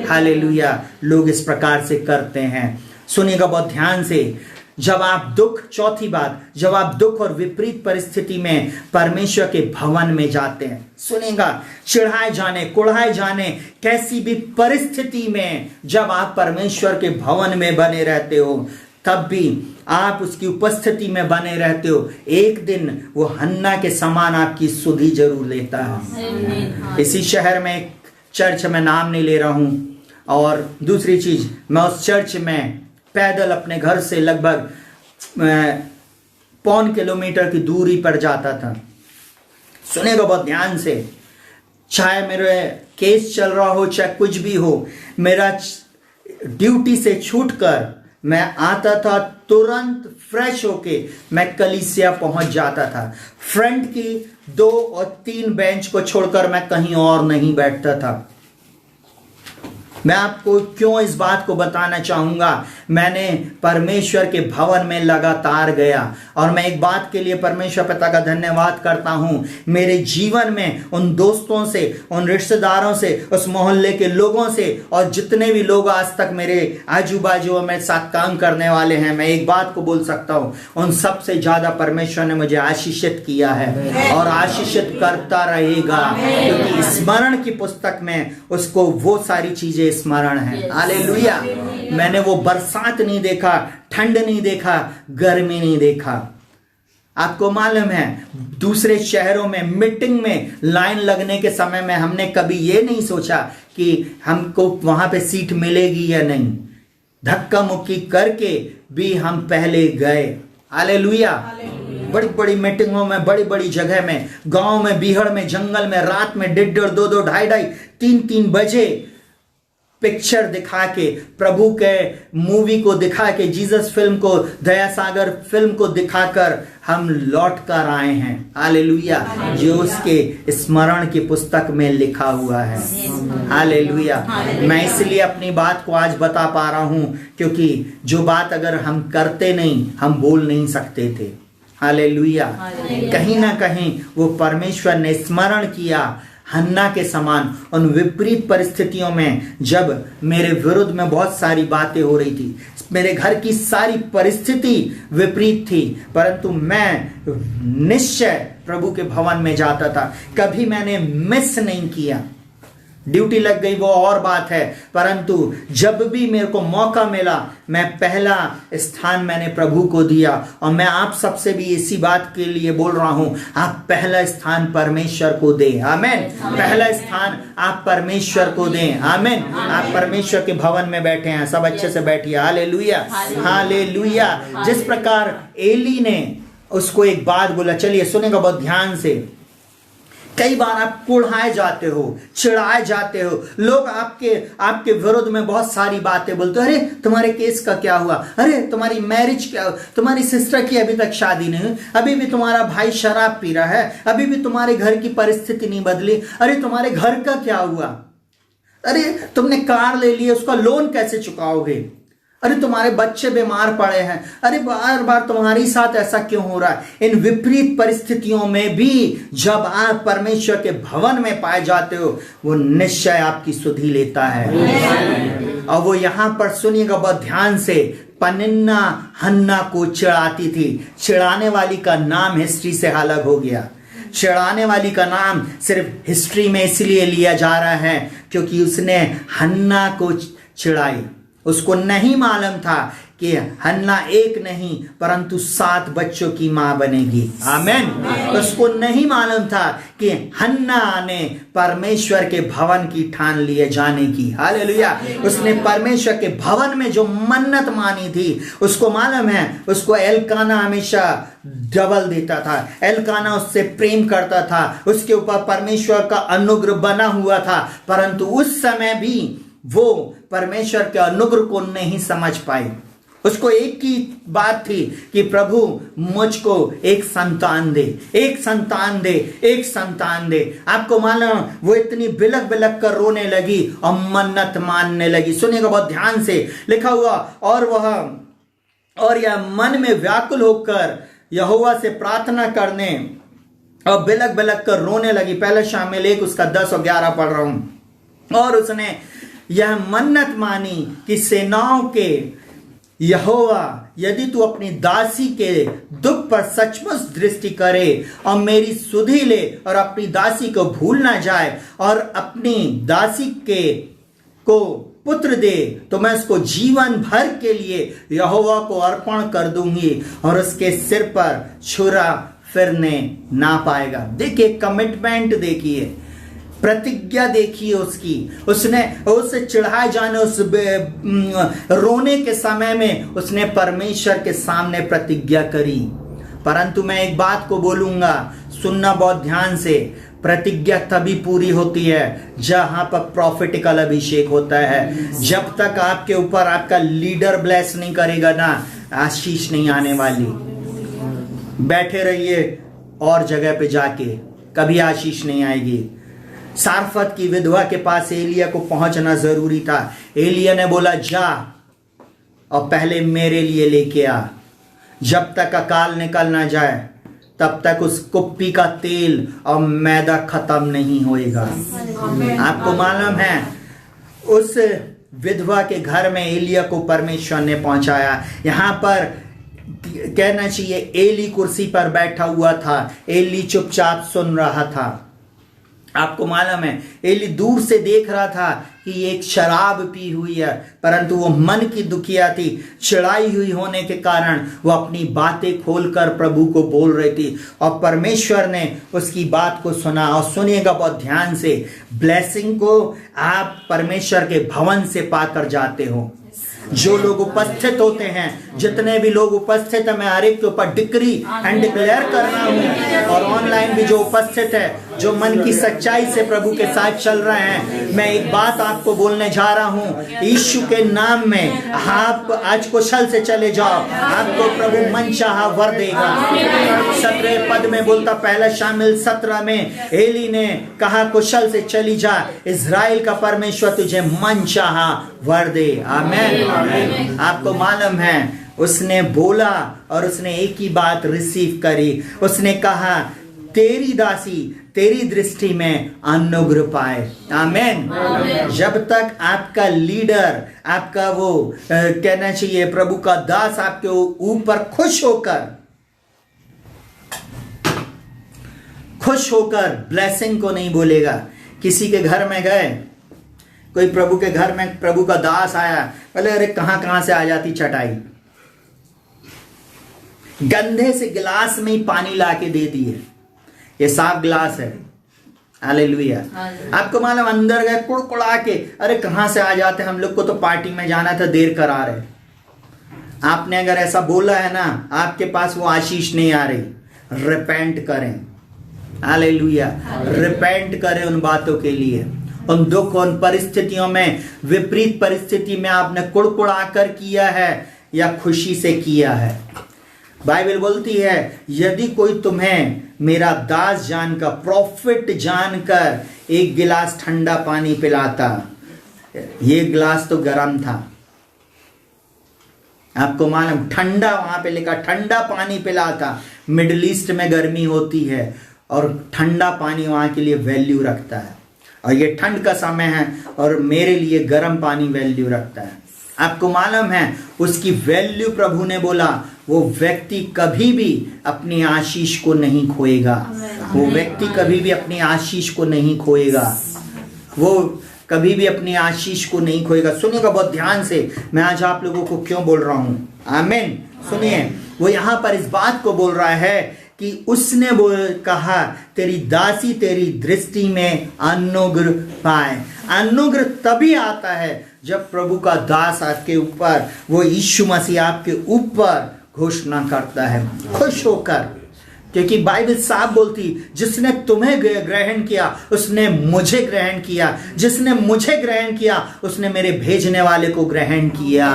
Speaker 1: hallelujah. लोग इस प्रकार से करते हैं। सुनिएगा बहुत ध्यान से, जब आप दुख, चौथी बात, जब आप दुख और विपरीत परिस्थिति में परमेश्वर के भवन में जाते हैं, सुनेगा, चिढ़ाए जाने, कुढ़ाए जाने, कैसी भी परिस्थिति में जब आप परमेश्वर के भवन में बने रहते हो, तब भी आप उसकी उपस्थिति में बने रहते हो, एक दिन वो हन्ना के समान आपकी सुधि जरूर लेता है। इसी शहर में एक चर्च में नाम नहीं ले रहा हूं, और दूसरी चीज, मैं उस चर्च में पैदल अपने घर से लगभग 1.25 किलोमीटर की दूरी पर जाता था। सुनेगा बहुत ध्यान से, चाहे मेरे केस चल रहा हो, चाहे कुछ भी हो, मेरा ड्यूटी से छूटकर मैं आता था, तुरंत फ्रेश होके मैं कलीसिया पहुंच जाता था। फ्रंट की 2 और 3 बेंच को छोड़कर मैं कहीं और नहीं बैठता था। मैं आपको क्यों इस बात को बताना चाहूंगा, मैंने परमेश्वर के भवन में लगातार गया और मैं एक बात के लिए परमेश्वर पिता का धन्यवाद करता हूं। मेरे जीवन में उन दोस्तों से, उन रिश्तेदारों से, उस मोहल्ले के लोगों से और जितने भी लोग आज तक मेरे आजू बाजू में साथ काम करने वाले हैं, मैं एक बात को बोल सकता हूं, उन सबसे ज्यादा परमेश्वर ने मुझे आशीषित किया है और आशीषित करता रहेगा, क्योंकि स्मरण की पुस्तक में उसको वो सारी चीजें स्मरण है। हालेलुया। मैंने वो बरसात नहीं देखा, ठंड नहीं देखा, गर्मी नहीं देखा। आपको मालूम है, दूसरे शहरों में मीटिंग में लाइन लगने के समय में हमने कभी ये नहीं सोचा कि हमको वहां पे सीट मिलेगी या नहीं। धक्का मुक्की करके भी हम पहले गए। हालेलुया। बड़ी बड़ी मीटिंगों में, बड़ी बड़ी जगह में, गांव में, बीहड़ में, जंगल में, रात में 1:30, 2-2, 2:30, 3-3 बजे पिक्चर दिखा के, प्रभु के मूवी को दिखा के, जीसस फिल्म को, दया सागर फिल्म को दिखाकर हम लौट कर आए हैं। हालेलुया। जो उसके स्मरण की पुस्तक में लिखा हुआ है। हालेलुया। मैं इसलिए अपनी बात को आज बता पा रहा हूं, क्योंकि जो बात अगर हम करते नहीं, हम बोल नहीं सकते थे। हालेलुया। कहीं ना कहीं वो परमेश्वर ने स्मरण किया। हन्ना के समान उन विपरीत परिस्थितियों में, जब मेरे विरुद्ध में बहुत सारी बातें हो रही थी, मेरे घर की सारी परिस्थिति विपरीत थी, परंतु मैं निश्चय प्रभु के भवन में जाता था। कभी मैंने मिस नहीं किया। ड्यूटी लग गई वो और बात है, परंतु जब भी मेरे को मौका मिला, मैं पहला स्थान मैंने प्रभु को दिया। और मैं आप सबसे भी इसी बात के लिए बोल रहा हूं, आप पहला स्थान परमेश्वर को दें। आमीन। पहला स्थान आप परमेश्वर को दें। आमीन। आप परमेश्वर के भवन में बैठे हैं, सब अच्छे से बैठिए। हालेलुया। हालेलुया। जिस प्रकार एली ने उसको एक बात बोला, चलिए सुनेगा बहुत ध्यान से। कई बार आप कुढ़ाए जाते हो, चिढ़ाए जाते हो, लोग आपके विरोध में बहुत सारी बातें बोलते हो। अरे तुम्हारे केस का क्या हुआ, अरे तुम्हारी मैरिज क्या, तुम्हारी सिस्टर की अभी तक शादी नहीं हुई, अभी भी तुम्हारा भाई शराब पी रहा है, अभी भी तुम्हारे घर की परिस्थिति नहीं बदली, अरे तुम्हारे घर का क्या हुआ, अरे तुमने कार ले ली, उसका लोन कैसे चुकाओगे, अरे तुम्हारे बच्चे बीमार पड़े हैं, अरे बार बार तुम्हारे साथ ऐसा क्यों हो रहा है। इन विपरीत परिस्थितियों में भी जब आप परमेश्वर के भवन में पाए जाते हो, वो निश्चय आपकी सुधि लेता है। और वो यहां पर सुनिएगा बहुत ध्यान से, पनिन्ना हन्ना को चिढ़ाती थी। चिढ़ाने वाली का नाम हिस्ट्री से अलग हो गया। चिढ़ाने वाली का नाम सिर्फ हिस्ट्री में इसलिए लिया जा रहा है क्योंकि उसने हन्ना को चिढ़ाई। उसको नहीं मालूम था कि हन्ना एक नहीं परंतु 7 बच्चों की मां बनेगी। आमीन। उसको नहीं मालूम था कि हन्ना ने परमेश्वर के भवन की ठान लिए जाने की। हालेलुया। उसने परमेश्वर के भवन में जो मन्नत मानी थी, उसको मालूम है, उसको एल्काना हमेशा डबल देता था। एल्काना उससे प्रेम करता था, उसके ऊपर परमेश्वर का अनुग्रह बना हुआ था, परंतु उस समय भी वो परमेश्वर के अनुग्रह को नहीं समझ पाई। उसको एक ही बात थी कि प्रभु मुझको एक संतान दे, एक संतान दे, एक संतान दे। आपको मालूम, वो इतनी बिलक बिलक कर रोने लगी और मन्नत मानने लगी। सुनिएगा बहुत ध्यान से, लिखा हुआ, और यह मन में व्याकुल होकर यहोवा से प्रार्थना करने और बिलक बिलक कर रोने लगी। पहले शामिल 1 उसका 10 और 11 पढ़ रहा हूं। और उसने यह मन्नत मानी कि सेनाओं के यहोवा, यदि तू अपनी दासी के दुख पर सचमुच दृष्टि करे और मेरी सुधि ले और अपनी दासी को भूल ना जाए और अपनी दासी को पुत्र दे, तो मैं उसको जीवन भर के लिए यहोवा को अर्पण कर दूंगी और उसके सिर पर छुरा फिरने ना पाएगा। देखिए कमिटमेंट, देखिए प्रतिज्ञा, देखिए उसकी। उसने उससे चिढ़ाए जाने, उस रोने के समय में उसने परमेश्वर के सामने प्रतिज्ञा करी। परंतु मैं एक बात को बोलूंगा, सुनना बहुत ध्यान से। प्रतिज्ञा तभी पूरी होती है जहां पर प्रॉफिटिकल अभिषेक होता है। जब तक आपके ऊपर आपका लीडर ब्लेस नहीं करेगा ना, आशीष नहीं आने वाली। बैठे रहिए और जगह पे जाके, कभी आशीष नहीं आएगी। सारफत की विधवा के पास एलिया को पहुंचना जरूरी था। एलिया ने बोला जा और पहले मेरे लिए लेके आ, जब तक अकाल निकल ना जाए तब तक उस कुप्पी का तेल और मैदा खत्म नहीं होएगा। आपको मालूम है उस विधवा के घर में एलिया को परमेश्वर ने पहुंचाया। यहां पर कहना चाहिए एली कुर्सी पर बैठा हुआ था, एली चुपचाप सुन रहा था। आपको मालूम है एली दूर से देख रहा था कि एक शराब पी हुई है, परंतु वो मन की दुखिया थी, चिढ़ाई हुई होने के कारण वो अपनी बातें खोलकर प्रभु को बोल रही थी और परमेश्वर ने उसकी बात को सुना। और सुनिएगा बहुत ध्यान से, ब्लेसिंग को आप परमेश्वर के भवन से पाकर जाते हो। जो लोग उपस्थित होते हैं, जितने भी लोग उपस्थित है, मैं हर एक के ऊपर डिक्री एंड डिक्लेयर कर रहा हूँ, और ऑनलाइन भी जो उपस्थित है, जो मन की सच्चाई से प्रभु के साथ चल रहे हैं, मैं एक बात आपको बोलने जा रहा हूँ। यीशु के नाम में आप आज कुशल से चले जाओ, आपको प्रभु मनचाहा वर देगा। 17 पद में बोलता, पहला शामिल 17 में एली ने कहा कुशल से चली जा, इज़राइल का परमेश्वर तुझे मनचाहा वर दे। आमीन। आपको मालूम है उसने बोला और उसने एक ही बात रिसीव करी। उसने कहा तेरी दासी तेरी दृष्टि में अनुग्रह पाए। आमीन। जब तक आपका लीडर, आपका वो कहना चाहिए प्रभु का दास आपके ऊपर खुश होकर ब्लेसिंग को नहीं बोलेगा। किसी के घर में गए, कोई प्रभु के घर में प्रभु का दास आया, बोले अरे कहां से आ जाती चटाई, गंदे से गिलास में ही पानी लाके दे दिए, ये साफ गिलास है। हालेलुया। आपको मालूम अंदर गए कुड़कुड़ा के, अरे कहां से आ जाते, हम लोग को तो पार्टी में जाना था, देर करा रहे। आपने अगर ऐसा बोला है ना, आपके पास वो आशीष नहीं आ रही। रिपेंट करें। हालेलुया। रिपेंट करें उन बातों के लिए, उन दुख, उन परिस्थितियों में, विपरीत परिस्थिति में आपने कुड़कुड़ा कर किया है या खुशी से किया है। बाइबल बोलती है यदि कोई तुम्हें मेरा दास जानकर, प्रॉफिट जानकर एक गिलास ठंडा पानी पिलाता, ये गिलास तो गर्म था, आपको मालूम, ठंडा, वहां पे लिखा ठंडा पानी पिलाता। मिडिल ईस्ट में गर्मी होती है और ठंडा पानी वहां के लिए वैल्यू रखता है, और ये ठंड का समय है और मेरे लिए गर्म पानी वैल्यू रखता है। आपको मालूम है उसकी वैल्यू प्रभु ने बोला वो व्यक्ति कभी भी अपनी आशीष को नहीं खोएगा। वो व्यक्ति कभी भी अपनी आशीष को नहीं खोएगा। वो कभी भी अपनी आशीष को नहीं खोएगा। सुनिएगा बहुत ध्यान से, मैं आज आप लोगों को क्यों बोल रहा हूं। आमीन। सुनिए, वो यहां पर इस बात को बोल रहा है कि उसने कहा तेरी दासी तेरी दृष्टि में अनुग्रह पाए। अनुग्रह तभी आता है जब प्रभु का दास आपके ऊपर, वो यीशु मसीह आपके ऊपर घोषणा करता है खुश होकर, क्योंकि बाइबल साफ बोलती जिसने तुम्हें ग्रहण किया उसने मुझे ग्रहण किया, जिसने मुझे ग्रहण किया उसने मेरे भेजने वाले को ग्रहण किया।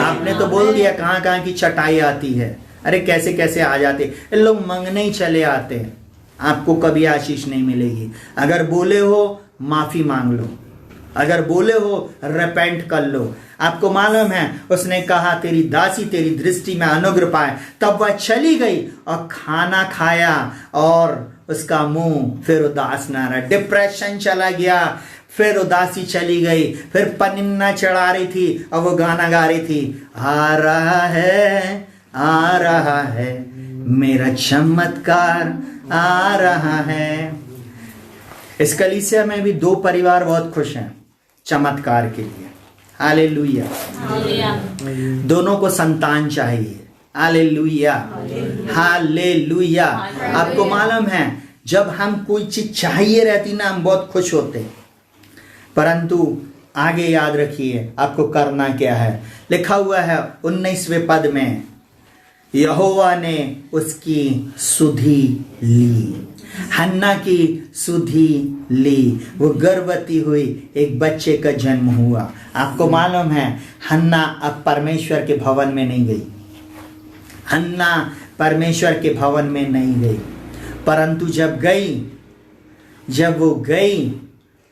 Speaker 1: आपने तो बोल दिया कहां कहां की चटाई आती है, अरे कैसे कैसे आ जाते, लोग मंगने ही चले आते हैं, आपको कभी आशीष नहीं मिलेगी। अगर बोले हो माफी मांग लो, अगर बोले हो रिपेंट कर लो। आपको मालूम है उसने कहा तेरी दासी तेरी दृष्टि में अनुग्रह पाए, तब वह चली गई और खाना खाया और उसका मुंह फिर उदास ना रहा। डिप्रेशन चला गया, फिर उदासी चली गई, फिर पनिन्ना चढ़ा रही थी और वो गाना गा रही थी, आ रहा है मेरा चमत्कार आ रहा है। इस कलीसिया में भी 2 परिवार बहुत खुश हैं चमत्कार के लिए। हालेलुया। दोनों को संतान चाहिए। Hallelujah, hallelujah. आपको मालूम है जब हम कोई चीज चाहिए रहती ना, हम बहुत खुश होते, परंतु आगे याद रखिए आपको करना क्या है। लिखा हुआ है 19वें पद में, यहोवा ने उसकी सुधि ली, हन्ना की सुधि ली, वो गर्भवती हुई, एक बच्चे का जन्म हुआ। आपको मालूम है हन्ना अब परमेश्वर के भवन में नहीं गई, हन्ना परमेश्वर के भवन में नहीं गई, परंतु जब गई जब वो गई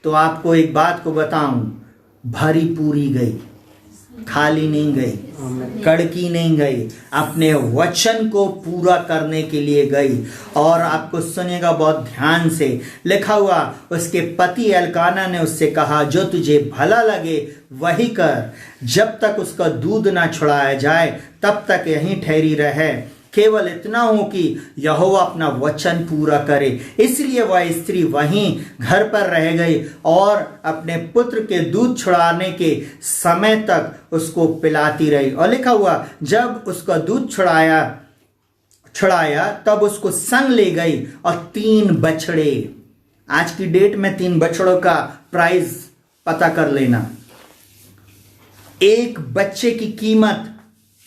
Speaker 1: तो आपको एक बात को बताऊं, भरी पूरी गई, खाली नहीं गई, कड़की नहीं गई, अपने वचन को पूरा करने के लिए गई। और आपको सुनिएगा बहुत ध्यान से, लिखा हुआ, उसके पति एल्काना ने उससे कहा, जो तुझे भला लगे वही कर, जब तक उसका दूध ना छुड़ाया जाए तब तक यहीं ठहरी रहे, केवल इतना हो कि यहोवा अपना वचन पूरा करे। इसलिए वह स्त्री वहीं घर पर रह गई और अपने पुत्र के दूध छुड़ाने के समय तक उसको पिलाती रही। और लिखा हुआ, जब उसका दूध छुड़ाया तब उसको संग ले गई और 3 बछड़े, आज की डेट में 3 बछड़ों का प्राइस पता कर लेना। एक बच्चे की कीमत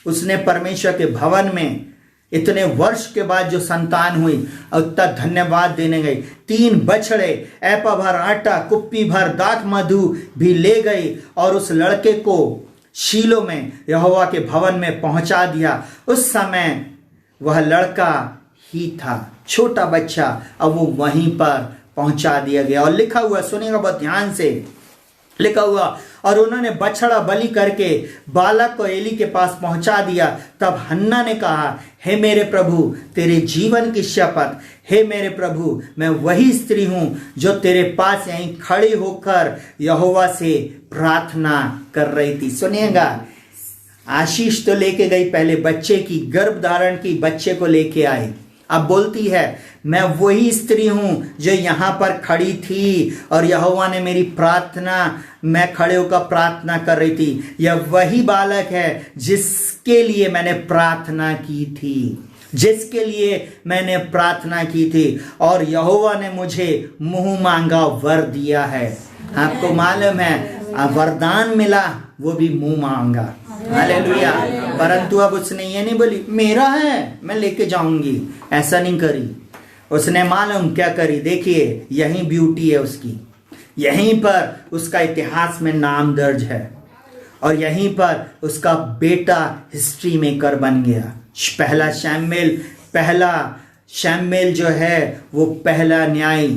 Speaker 1: उसने परमेश्वर के भवन में इतने वर्ष के बाद जो संतान हुई उतना धन्यवाद देने गई। 3 बछड़े, ऐपा भर आटा, कुप्पी भर दाख मधु भी ले गई और उस लड़के को शीलो में यहोवा के भवन में पहुंचा दिया। उस समय वह लड़का ही था, छोटा बच्चा, अब वो वहीं पर पहुंचा दिया गया। और लिखा हुआ, सुनिएगा बहुत ध्यान से, लिखा हुआ, और उन्होंने बछड़ा बलि करके बालक को एली के पास पहुंचा दिया। तब हन्ना ने कहा, हे मेरे प्रभु, तेरे जीवन की शपथ, हे मेरे प्रभु, मैं वही स्त्री हूं जो तेरे पास यहीं खड़ी होकर यहोवा से प्रार्थना कर रही थी। सुनिएगा, आशीष तो लेके गई, पहले बच्चे की गर्भ धारण की, बच्चे को लेके आई। अब बोलती है, मैं वही स्त्री हूं जो यहां पर खड़ी थी और यहोवा ने मेरी प्रार्थना, मैं खड़े होकर प्रार्थना कर रही थी। यह वही बालक है जिसके लिए मैंने प्रार्थना की थी, जिसके लिए मैंने प्रार्थना की थी, और यहोवा ने मुझे मुंह मांगा वर दिया है। आपको मालूम है, वरदान मिला वो भी मुंह मांगा। हालेलुया। परंतु अब उसने ये नहीं बोली मेरा है मैं लेके जाऊंगी, ऐसा नहीं करी। उसने मालूम क्या करी, देखिए यही ब्यूटी है उसकी, यहीं पर उसका इतिहास में नाम दर्ज है और यहीं पर उसका बेटा हिस्ट्री मेकर बन गया। पहला शैमुएल जो है वो पहला न्यायी,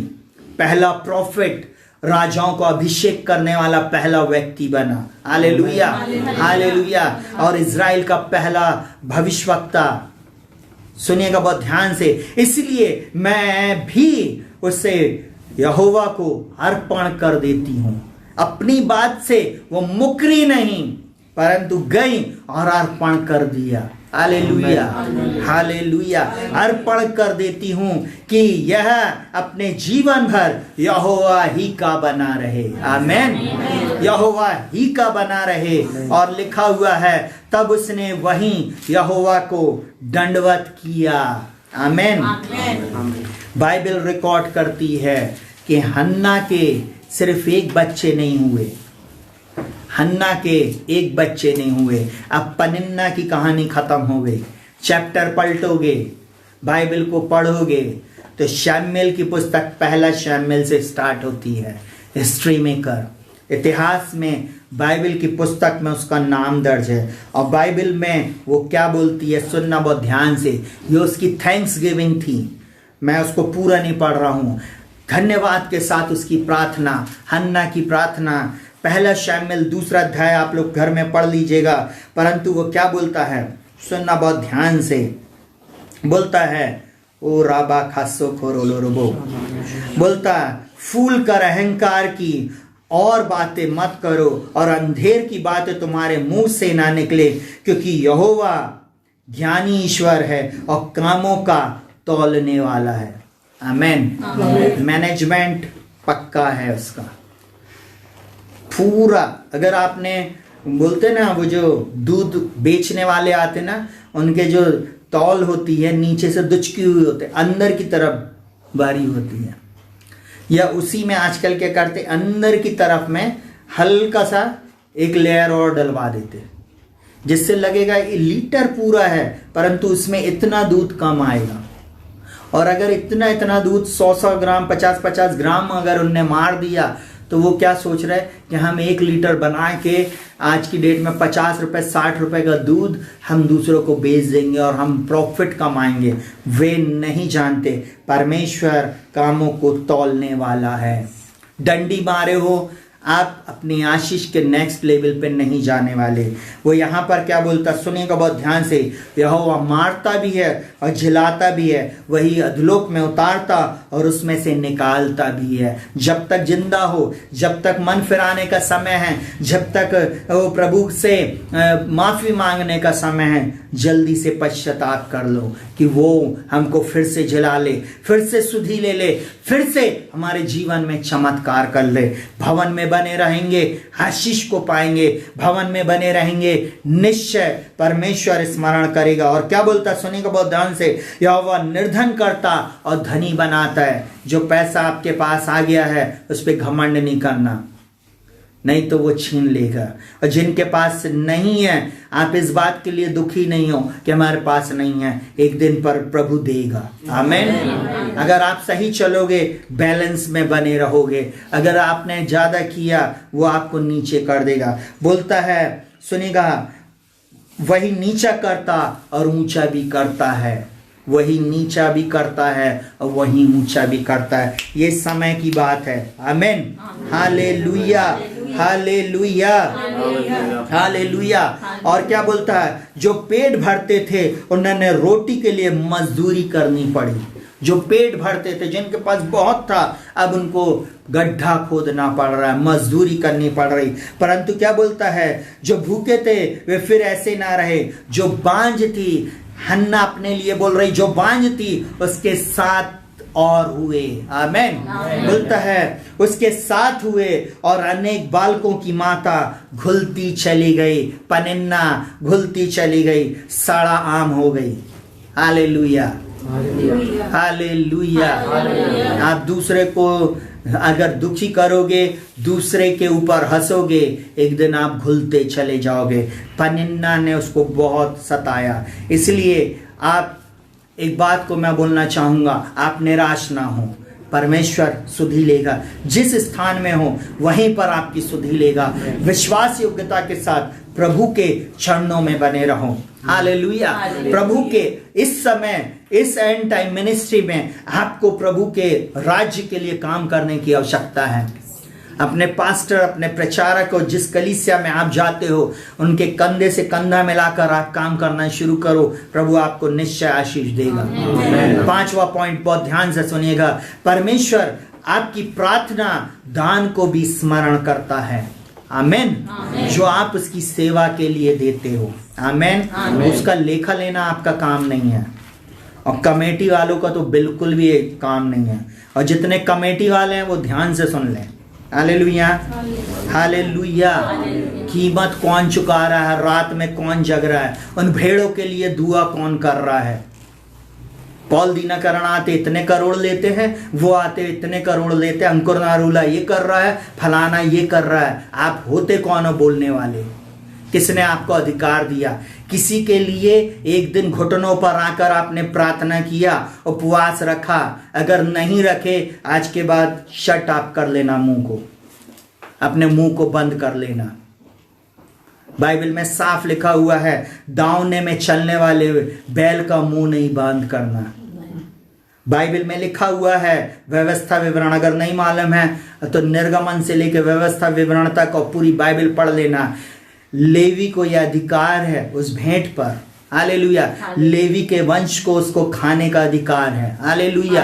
Speaker 1: पहला प्रॉफिट, राजाओं को अभिषेक करने वाला पहला व्यक्ति बना। Hallelujah, hallelujah. और इज़राइल का पहला भविष्यवक्ता। सुनिएगा बहुत ध्यान से, इसलिए मैं भी उसे यहोवा को अर्पण कर देती हूं। अपनी बात से वो मुकरी नहीं, परंतु गई और अर्पण कर दिया। Hallelujah, hallelujah. अर्पण कर देती हूं कि यह अपने जीवन भर यहोवा ही का बना रहे। आमेन, यहोवा ही का बना रहे। और लिखा हुआ है, तब उसने वहीं यहोवा को दंडवत किया। आमेन। बाइबल रिकॉर्ड करती है कि हन्ना के सिर्फ एक बच्चे नहीं हुए, हन्ना के एक बच्चे नहीं हुए। अब पनिन्ना की कहानी खत्म हो गई। चैप्टर पलटोगे, बाइबल को पढ़ोगे तो शैमुएल की पुस्तक पहला शैमुएल से स्टार्ट होती है। हिस्ट्री मेकर, इतिहास में बाइबल की पुस्तक में उसका नाम दर्ज है। और बाइबल में वो क्या बोलती है, सुनना बहुत ध्यान से। ये उसकी थैंक्स गिविंग थी, मैं उसको पूरा नहीं पढ़ रहा हूँ। धन्यवाद के साथ उसकी प्रार्थना, हन्ना की प्रार्थना। पहला शैमुएल 2 अध्याय आप लोग घर में पढ़ लीजिएगा। परंतु वो क्या बोलता है, सुनना बहुत ध्यान से। बोलता है, ओ राबा खासो खोरोलो रोबो, बोलता है, फूल कर अहंकार की और बातें मत करो और अंधेर की बातें तुम्हारे मुंह से ना निकले, क्योंकि यहोवा ज्ञानी ईश्वर है और कामों का तौलने वाला है। आमेन। मैनेजमेंट पक्का है उसका पूरा। अगर आपने बोलते ना, वो जो दूध बेचने वाले आते ना, उनके जो तौल होती है नीचे से दुचकी हुई होती है, अंदर की तरफ बारी होती है। या उसी में आजकल क्या करते, अंदर की तरफ में हल्का सा एक लेयर और डलवा देते, जिससे लगेगा ये लीटर पूरा है, परंतु उसमें इतना दूध कम आएगा। और अगर इतना दूध 100 ग्राम 50 ग्राम अगर उनने मार दिया तो वो क्या सोच रहा है कि हम 1 लीटर बना के आज की डेट में 50 रुपए 60 रुपए का दूध हम दूसरों को बेच देंगे और हम प्रॉफिट कमाएंगे। वे नहीं जानते परमेश्वर कामों को तौलने वाला है। डंडी मारे हो, आप अपनी आशीष के नेक्स्ट लेवल पे नहीं जाने वाले। वो यहाँ पर क्या बोलता, सुनिएगा बहुत ध्यान से, यहोवा मारता भी है और झिलाता भी है, वही अधोलोक में उतारता और उसमें से निकालता भी है। जब तक जिंदा हो, जब तक मन फिराने का समय है, जब तक वो प्रभु से माफी मांगने का समय है, जल्दी से पश्चाताप कर लो कि वो हमको फिर से झिला ले, फिर से सुधी ले, फिर से हमारे जीवन में चमत्कार कर ले। भवन में बने रहेंगे, आशीष को पाएंगे, भवन में बने रहेंगे, निश्चय परमेश्वर स्मरण करेगा। और क्या बोलता, सुनिएगा बहुत ध्यान से, यहोवा निर्धन करता और धनी बनाता है। जो पैसा आपके पास आ गया है उस पर घमंड नहीं करना, नहीं तो वो छीन लेगा। और जिनके पास नहीं है, आप इस बात के लिए दुखी नहीं हो कि हमारे पास नहीं है, एक दिन पर प्रभु देगा। आमीन। अगर आप सही चलोगे, बैलेंस में बने रहोगे, अगर आपने ज्यादा किया वो आपको नीचे कर देगा। बोलता है, सुनिएगा, वही नीचा करता और ऊंचा भी करता है, वही नीचा भी करता है और वही ऊंचा भी करता है। ये समय की बात है। आमीन। Hallelujah, hallelujah, hallelujah. और क्या बोलता है, जो पेट भरते थे उन्होंने रोटी के लिए मजदूरी करनी पड़ी। जो पेट भरते थे, जिनके पास बहुत था, अब उनको गड्ढा खोदना पड़ रहा है, मजदूरी करनी पड़ रही। परंतु क्या बोलता है, जो भूखे थे वे फिर ऐसे ना रहे। जो बांझ थी, हन्ना अपने लिए बोल रही, जो बांझ थी उसके 7 और हुए। आमीन। बोलता है उसके 7 हुए और अनेक बालकों की माता घुलती चली गई, पनिन्ना घुलती चली गई, सड़ा आम हो गई। Hallelujah, hallelujah. आप दूसरे को अगर दुखी करोगे, दूसरे के ऊपर हंसोगे, एक दिन आप घुलते चले जाओगे। पनिन्ना ने उसको बहुत सताया। इसलिए आप, एक बात को मैं बोलना चाहूंगा, आप निराश ना हो, परमेश्वर सुधि लेगा। जिस स्थान में हो वहीं पर आपकी सुधि लेगा। विश्वास योग्यता के साथ प्रभु के चरणों में बने रहो। हालेलुया। प्रभु के इस समय, इस एंड टाइम मिनिस्ट्री में आपको प्रभु के राज्य के लिए काम करने की आवश्यकता है। अपने पास्टर, अपने प्रचारक और जिस कलीसिया में आप जाते हो, उनके कंधे से कंधा मिलाकर आप काम करना शुरू करो, प्रभु आपको निश्चय आशीष देगा। 5वां पॉइंट बहुत ध्यान से सुनिएगा, परमेश्वर आपकी प्रार्थना दान को भी स्मरण करता है। आमीन। जो आप उसकी सेवा के लिए देते हो, आमीन, उसका लेखा लेना आपका काम नहीं है, और कमेटी वालों का तो बिल्कुल भी काम नहीं है। और जितने कमेटी वाले हैं वो ध्यान से सुन लें। Hallelujah, hallelujah. कीमत कौन चुका रहा है, रात में कौन जग रहा है, उन भेड़ों के लिए दुआ कौन कर रहा है। पॉल दीनाकरण आते इतने करोड़ लेते हैं, वो आते इतने करोड़ लेते हैं, अंकुर नारूला ये कर रहा है, फलाना ये कर रहा है। आप होते कौन हो बोलने वाले? किसने आपको अधिकार दिया? किसी के लिए एक दिन घुटनों पर आकर आपने प्रार्थना किया, उपवास रखा? अगर नहीं रखे, आज के बाद शट आप कर लेना, मुंह को, अपने मुंह को बंद कर लेना। बाइबल में साफ लिखा हुआ है, दावने में चलने वाले बैल का मुंह नहीं बंद करना। बाइबल में लिखा हुआ है, व्यवस्था विवरण अगर नहीं मालूम है तो निर्गमन से लेकर व्यवस्था विवरण तक और पूरी बाइबल पढ़ लेना। लेवी को यह अधिकार है उस भेंट पर। हालेलुया। लेवी के वंश को उसको खाने का अधिकार है। Hallelujah,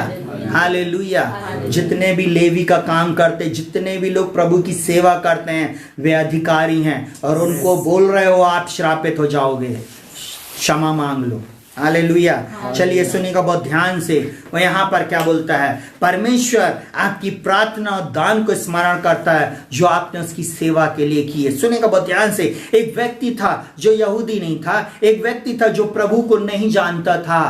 Speaker 1: hallelujah. जितने भी लेवी का काम करते, जितने भी लोग प्रभु की सेवा करते हैं, वे अधिकारी हैं, और उनको बोल रहे हो आप श्रापित हो जाओगे, क्षमा मांग लो। हालेलुया। चलिए सुनिएगा बहुत ध्यान से, वो यहाँ पर क्या बोलता है, परमेश्वर आपकी प्रार्थना और दान को स्मरण करता है जो आपने उसकी सेवा के लिए की है। सुनिएगा बहुत ध्यान से, एक व्यक्ति था जो यहूदी नहीं था, एक व्यक्ति था जो प्रभु को नहीं जानता था,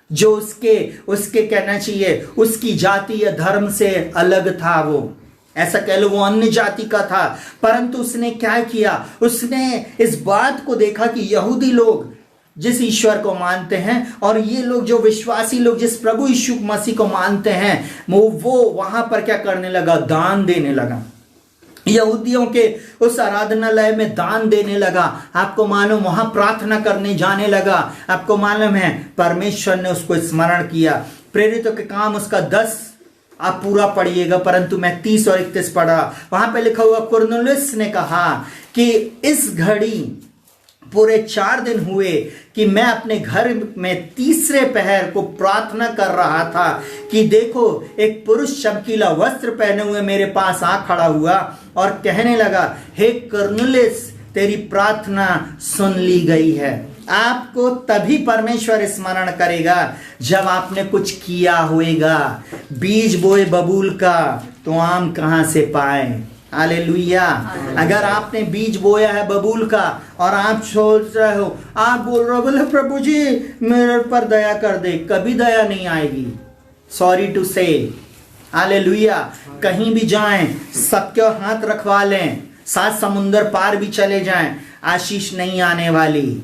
Speaker 1: जो उसके कहना चाहिए उसकी जाति या धर्म से अलग था, वो ऐसा कह लो वो अन्य जाति का था। परंतु उसने क्या किया, उसने इस बात को देखा कि यहूदी लोग जिस ईश्वर को मानते हैं और ये लोग जो विश्वासी लोग जिस प्रभु यीशु मसीह को मानते हैं, वो वहां पर क्या करने लगा, दान देने लगा। यहूदियों के उस आराधनालय में दान देने लगा। आपको मालूम वहां प्रार्थना करने जाने लगा। आपको मालूम है परमेश्वर ने उसको स्मरण किया। प्रेरितों के काम उसका 10 आप पूरा पढ़िएगा, परंतु मैं 30 और 31 पढ़ा। वहां पे लिखा हुआ, कुरनेलियुस ने कहा कि इस घड़ी पूरे 4 दिन हुए कि मैं अपने घर में तीसरे पहर को प्रार्थना कर रहा था कि देखो एक पुरुष चमकीला वस्त्र पहने हुए मेरे पास आ खड़ा हुआ और कहने लगा, हे कुरनेलियुस, तेरी प्रार्थना सुन ली गई है। आपको तभी परमेश्वर स्मरण करेगा जब आपने कुछ किया होगा। बीज बोए बबूल का तो आम कहां से पाए। हालेलुया। अगर आपने बीज बोया है बबूल का और आप सोच रहे हो, आप बोल रहे हो, बोले प्रभु जी मेरे पर दया कर दे, कभी दया नहीं आएगी। सॉरी टू से। हालेलुया। कहीं भी जाएं, सबके हाथ रखवा लें, 7 समुंदर पार भी चले जाएं, आशीष नहीं आने वाली।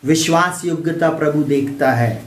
Speaker 1: विश्वास योग्यता प्रभु देखता है,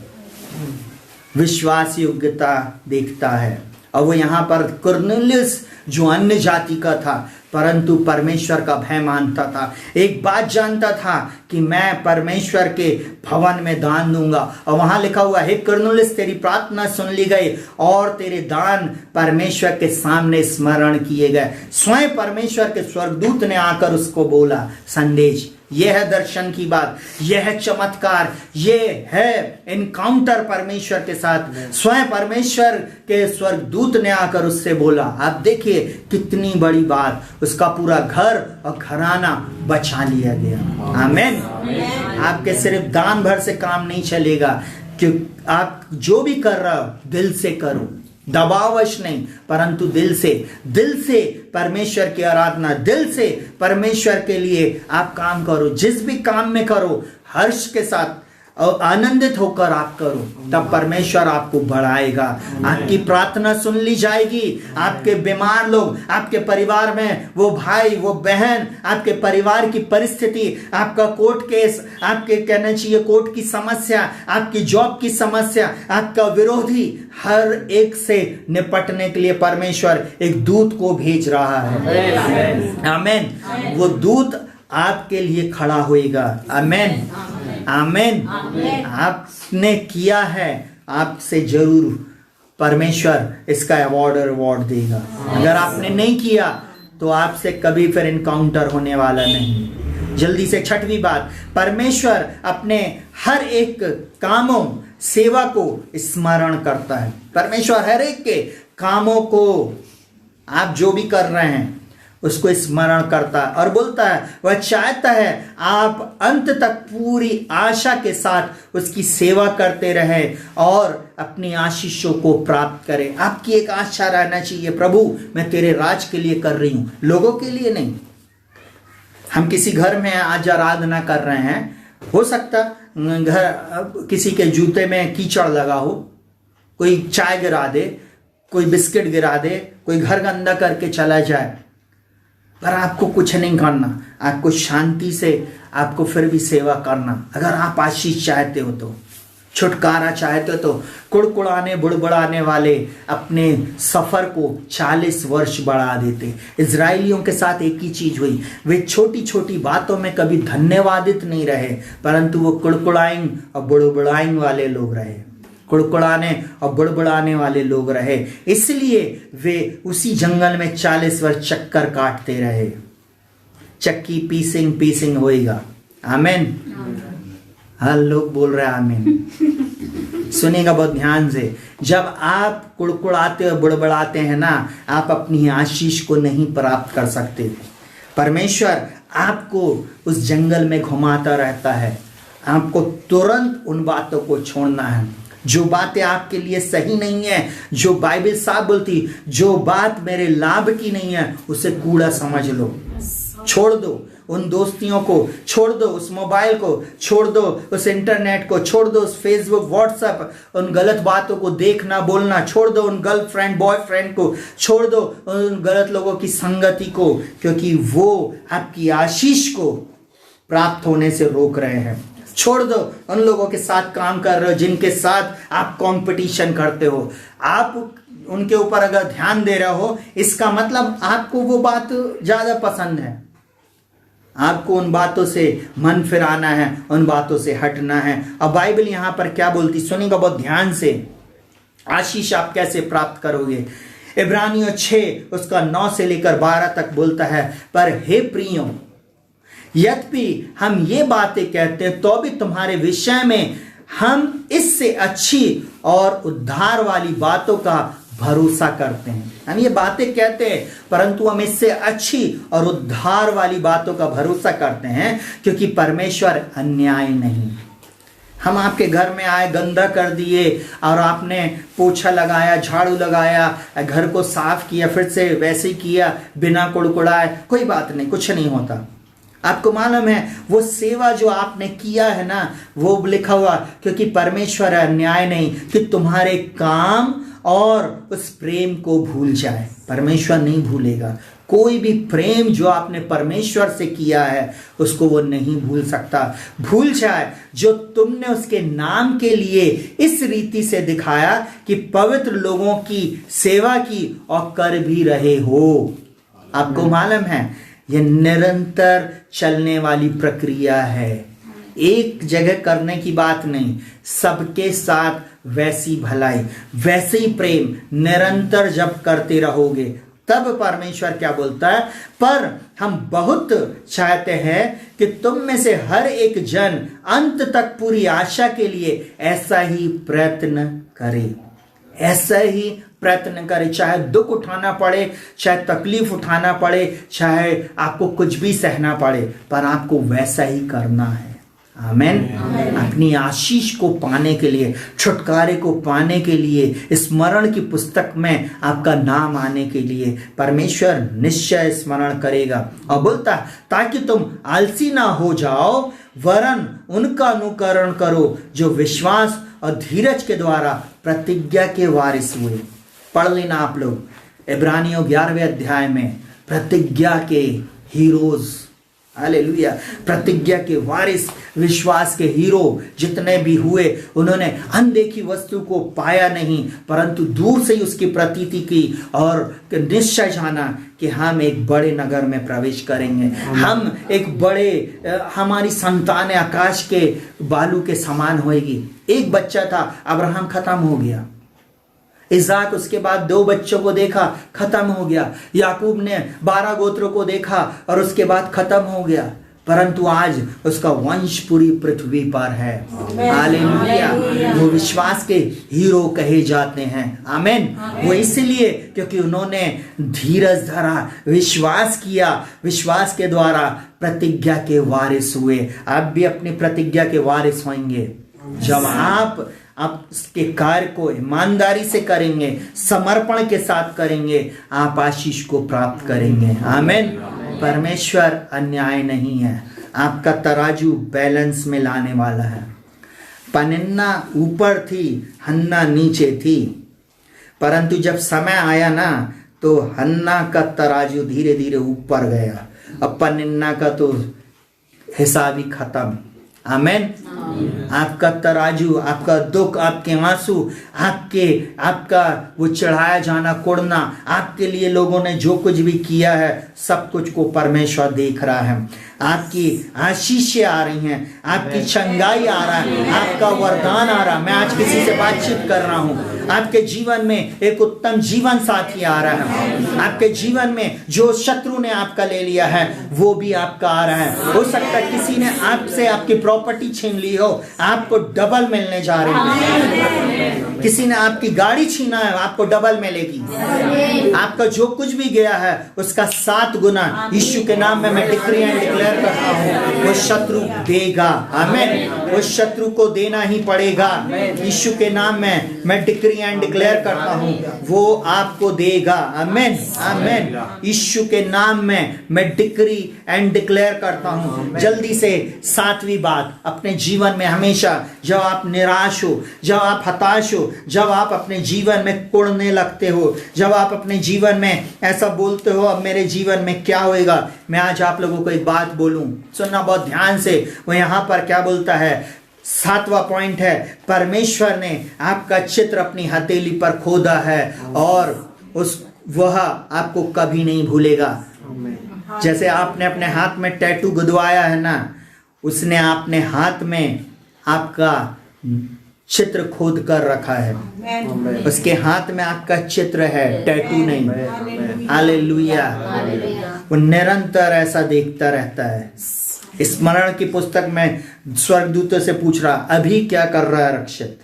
Speaker 1: विश्वास योग्यता देखता है। और वो यहाँ पर कुरनेलियुस जो अन्य जाति का था परंतु परमेश्वर का भय मानता था, एक बात जानता था कि मैं परमेश्वर के भवन में दान दूंगा। और वहां लिखा हुआ, हे कुरनेलियुस, तेरी प्रार्थना सुन ली गई और तेरे दान परमेश्वर के सामने स्मरण किए गए। स्वयं परमेश्वर के स्वर्गदूत ने आकर उसको बोला संदेश। यह है दर्शन की बात, यह है चमत्कार, यह है एनकाउंटर परमेश्वर के साथ। स्वयं परमेश्वर के स्वर्गदूत ने आकर उससे बोला। आप देखिए कितनी बड़ी बात, उसका पूरा घर और घराना बचा लिया गया। आमीन। आपके सिर्फ दान भर से काम नहीं चलेगा, क्योंकि आप जो भी कर रहे हो दिल से करो, दबावश नहीं, परंतु दिल से परमेश्वर की आराधना, दिल से परमेश्वर के लिए आप काम करो। जिस भी काम में करो हर्ष के साथ और आनंदित होकर आप करो, तब परमेश्वर आपको बढ़ाएगा। आपकी प्रार्थना सुन ली जाएगी। आपके बीमार लोग, आपके परिवार में वो भाई, वो बहन, आपके परिवार की परिस्थिति, आपका कोर्ट केस, आपके कहना चाहिए कोर्ट की समस्या, आपकी जॉब की समस्या, आपका विरोधी, हर एक से निपटने के लिए परमेश्वर एक दूत को भेज रहा है। आमीन। वो दूत आपके लिए खड़ा होएगा। आमीन। आमीन। आपने किया है, आपसे जरूर परमेश्वर इसका अवार्ड देगा। अगर आपने नहीं किया तो आपसे कभी फिर एनकाउंटर होने वाला नहीं। जल्दी से 6वीं बात, परमेश्वर अपने हर एक कामों, सेवा को स्मरण करता है। परमेश्वर हर एक के कामों को, आप जो भी कर रहे हैं उसको स्मरण करता है और बोलता है, वह चाहता है आप अंत तक पूरी आशा के साथ उसकी सेवा करते रहे और अपनी आशीषों को प्राप्त करें। आपकी एक आशा रहना चाहिए, प्रभु मैं तेरे राज के लिए कर रही हूं, लोगों के लिए नहीं। हम किसी घर में आज आराधना कर रहे हैं, हो सकता घर किसी के जूते में कीचड़ लगा हो, कोई चाय गिरा दे, कोई बिस्किट गिरा दे, कोई घर गंदा करके चला जाए, पर आपको कुछ नहीं करना, आपको शांति से आपको फिर भी सेवा करना। अगर आप आशीष चाहते हो तो, छुटकारा चाहते हो तो, कुड़कुड़ाने बुड़बड़ाने वाले अपने सफर को 40 वर्ष बढ़ा देते। इजराइलियों के साथ एक ही चीज हुई, वे छोटी छोटी बातों में कभी धन्यवादित नहीं रहे, परंतु वो कुड़कुड़ाइन और बुड़बुड़ाइन वाले लोग रहे, कुड़कुड़ाने और बुड़बुड़ाने वाले लोग रहे। इसलिए वे उसी जंगल में 40 वर्ष चक्कर काटते रहे। चक्की पीसिंग होएगा। आमीन। हर लोग बोल रहे हैं आमीन। सुनेगा बहुत ध्यान से। जब आप कुड़कुड़ाते और बुड़बुड़ाते हैं ना, आप अपनी आशीष को नहीं प्राप्त कर सकते। परमेश्वर आपको उस जंगल में घुमाता रहता है। आपको तुरंत उन बातों को छोड़ना है जो बातें आपके लिए सही नहीं है, जो बाइबल साफ बोलती, जो बात मेरे लाभ की नहीं है उसे कूड़ा समझ लो, छोड़ दो। उन दोस्तियों को छोड़ दो, उस मोबाइल को छोड़ दो, उस इंटरनेट को छोड़ दो, उस फेसबुक व्हाट्सएप, उन गलत बातों को देखना बोलना छोड़ दो, उन गर्लफ्रेंड बॉयफ्रेंड को छोड़ दो, उन गलत लोगों की संगति को, क्योंकि वो आपकी आशीष को प्राप्त होने से रोक रहे हैं। छोड़ दो उन लोगों के साथ काम कर रहे हो जिनके साथ आप कंपटीशन करते हो। आप उनके ऊपर अगर ध्यान दे रहे हो, इसका मतलब आपको वो बात ज्यादा पसंद है। आपको उन बातों से मन फिराना है, उन बातों से हटना है। अब बाइबल यहां पर क्या बोलती, सुनिएगा बहुत ध्यान से। आशीष आप कैसे प्राप्त करोगे? इब्रानियों 6 उसका 9 से लेकर 12 तक बोलता है, पर हे प्रियो, यद्यपि हम ये बातें कहते हैं तो भी तुम्हारे विषय में हम इससे अच्छी और उद्धार वाली बातों का भरोसा करते हैं। हम ये बातें कहते हैं परंतु हम इससे अच्छी और उद्धार वाली बातों का भरोसा करते हैं, क्योंकि परमेश्वर अन्याय नहीं। हम आपके घर में आए, गंदा कर दिए और आपने पोछा लगाया, झाड़ू लगाया, घर को साफ किया, फिर से वैसे ही किया बिना कुड़कुड़ाए, कोई बात नहीं, कुछ नहीं होता। आपको मालूम है वो सेवा जो आपने किया है ना, वो लिखा हुआ, क्योंकि परमेश्वर अन्याय नहीं कि तुम्हारे काम और उस प्रेम को भूल जाए। परमेश्वर नहीं भूलेगा। कोई भी प्रेम जो आपने परमेश्वर से किया है उसको वो नहीं भूल सकता। भूल जाए जो तुमने उसके नाम के लिए इस रीति से दिखाया कि पवित्र लोगों की सेवा की और कर भी रहे हो। आपको मालूम है ये निरंतर चलने वाली प्रक्रिया है, एक जगह करने की बात नहीं। सबके साथ वैसी भलाई, वैसे ही प्रेम निरंतर जब करते रहोगे तब परमेश्वर क्या बोलता है, पर हम बहुत चाहते हैं कि तुम में से हर एक जन अंत तक पूरी आशा के लिए ऐसा ही प्रयत्न करे, ऐसा ही प्रयत्न करे। चाहे दुख उठाना पड़े, चाहे तकलीफ उठाना पड़े, चाहे आपको कुछ भी सहना पड़े, पर आपको वैसा ही करना है। आमेन। अपनी आशीष को पाने के लिए, छुटकारे को पाने के लिए, स्मरण की पुस्तक में आपका नाम आने के लिए परमेश्वर निश्चय स्मरण करेगा। और बोलता ताकि तुम आलसी ना हो जाओ, वरन उनका अनुकरण करो जो विश्वास और धीरज के द्वारा प्रतिज्ञा के वारिस हुए। पढ़ लेना आप लोग इब्रानियों 11वें अध्याय में, प्रतिज्ञा के हीरोज, हालेलुया, प्रतिज्ञा के वारिस, विश्वास के हीरो जितने भी हुए, उन्होंने अनदेखी वस्तु को पाया नहीं परंतु दूर से ही उसकी प्रतीति की और निश्चय जाना कि हम एक बड़े नगर में प्रवेश करेंगे। हम एक बड़े, हमारी संतान आकाश के बालू के समान होएगी। एक बच्चा था, अब्राहम खत्म हो गया। इसाक, उसके बाद 2 बच्चों को देखा, खत्म हो गया। याकूब ने 12 गोत्रों को देखा और उसके बाद खत्म हो गया, परंतु आज उसका वंश पूरी पृथ्वी पर है। हालेलुया। वो विश्वास के हीरो कहे जाते हैं। आमीन। वो इसलिए क्योंकि उन्होंने धीरज धरा, विश्वास किया, विश्वास के द्वारा प्रतिज्ञा के वारिस हुए। आप भी अपनी प्रतिज्ञा के वारिस होंगे जब आप उसके कार्य को ईमानदारी से करेंगे, समर्पण के साथ करेंगे, आप आशीष को प्राप्त करेंगे। आमीन। परमेश्वर अन्याय नहीं है, आपका तराजू बैलेंस में लाने वाला है। पनिन्ना ऊपर थी, हन्ना नीचे थी, परंतु जब समय आया ना तो हन्ना का तराजू धीरे धीरे ऊपर गया। अब पनिन्ना का तो हिसाब ही खत्म। आमीन। आपका तराजू, आपका दुख, आपके आंसू, आपका वो चढ़ाया जाना, कुड़ना, आपके लिए लोगों ने जो कुछ भी किया है सब कुछ को परमेश्वर देख रहा है। आपकी आशीषें आ रही हैं, आपकी चंगाई आ रहा है, आपका वरदान आ रहा है। मैं आज किसी से बातचीत कर रहा हूँ, आपके जीवन में एक उत्तम जीवन साथी आ रहा है। आपके जीवन में जो शत्रु ने आपका ले लिया है वो भी आपका आ रहा है। हो सकता है किसी ने आपसे आपकी प्रॉपर्टी छीन ली हो, आपको डबल मिलने जा रही है। किसी ने आपकी गाड़ी छीना है, आपको डबल मिलेगी। आपका जो कुछ भी गया है उसका 7 गुना यीशु के नाम में मैं डिक्री एंड डिक्लेयर करता हूँ, वो शत्रु देगा। आमीन। वो शत्रु को देना ही पड़ेगा। यीशु के नाम में मैं डिक्री एंड डिक्लेयर करता हूँ, वो आपको देगा। आमीन। आमीन। यीशु के नाम में मैं डिक्री एंड डिक्लेयर करता हूँ। जल्दी से 7वीं बात, अपने जीवन में हमेशा जब आप निराश हो, जब आप हताश हो, जब आप अपने जीवन में कुड़ने लगते हो, जब आप अपने जीवन में ऐसा बोलते हो अब मेरे जीवन में क्या होएगा, मैं आज आप लोगों को एक बात बोलूं, सुनना बहुत ध्यान से। वो यहाँ पर क्या बोलता है, 7वां पॉइंट है, परमेश्वर ने आपका चित्र अपनी हथेली पर खोदा है और वह आपको कभी नहीं भूलेगा। जैसे आपने अपने हाथ में टैटू गुदवाया है ना, उसने अपने हाथ में आपका चित्र खोद कर रखा है। उसके हाथ में आपका चित्र है, टैटू नहीं। हालेलुया। वो निरंतर ऐसा देखता रहता है। स्मरण की पुस्तक में स्वर्गदूतों से पूछ रहा, अभी क्या कर रहा है रक्षित,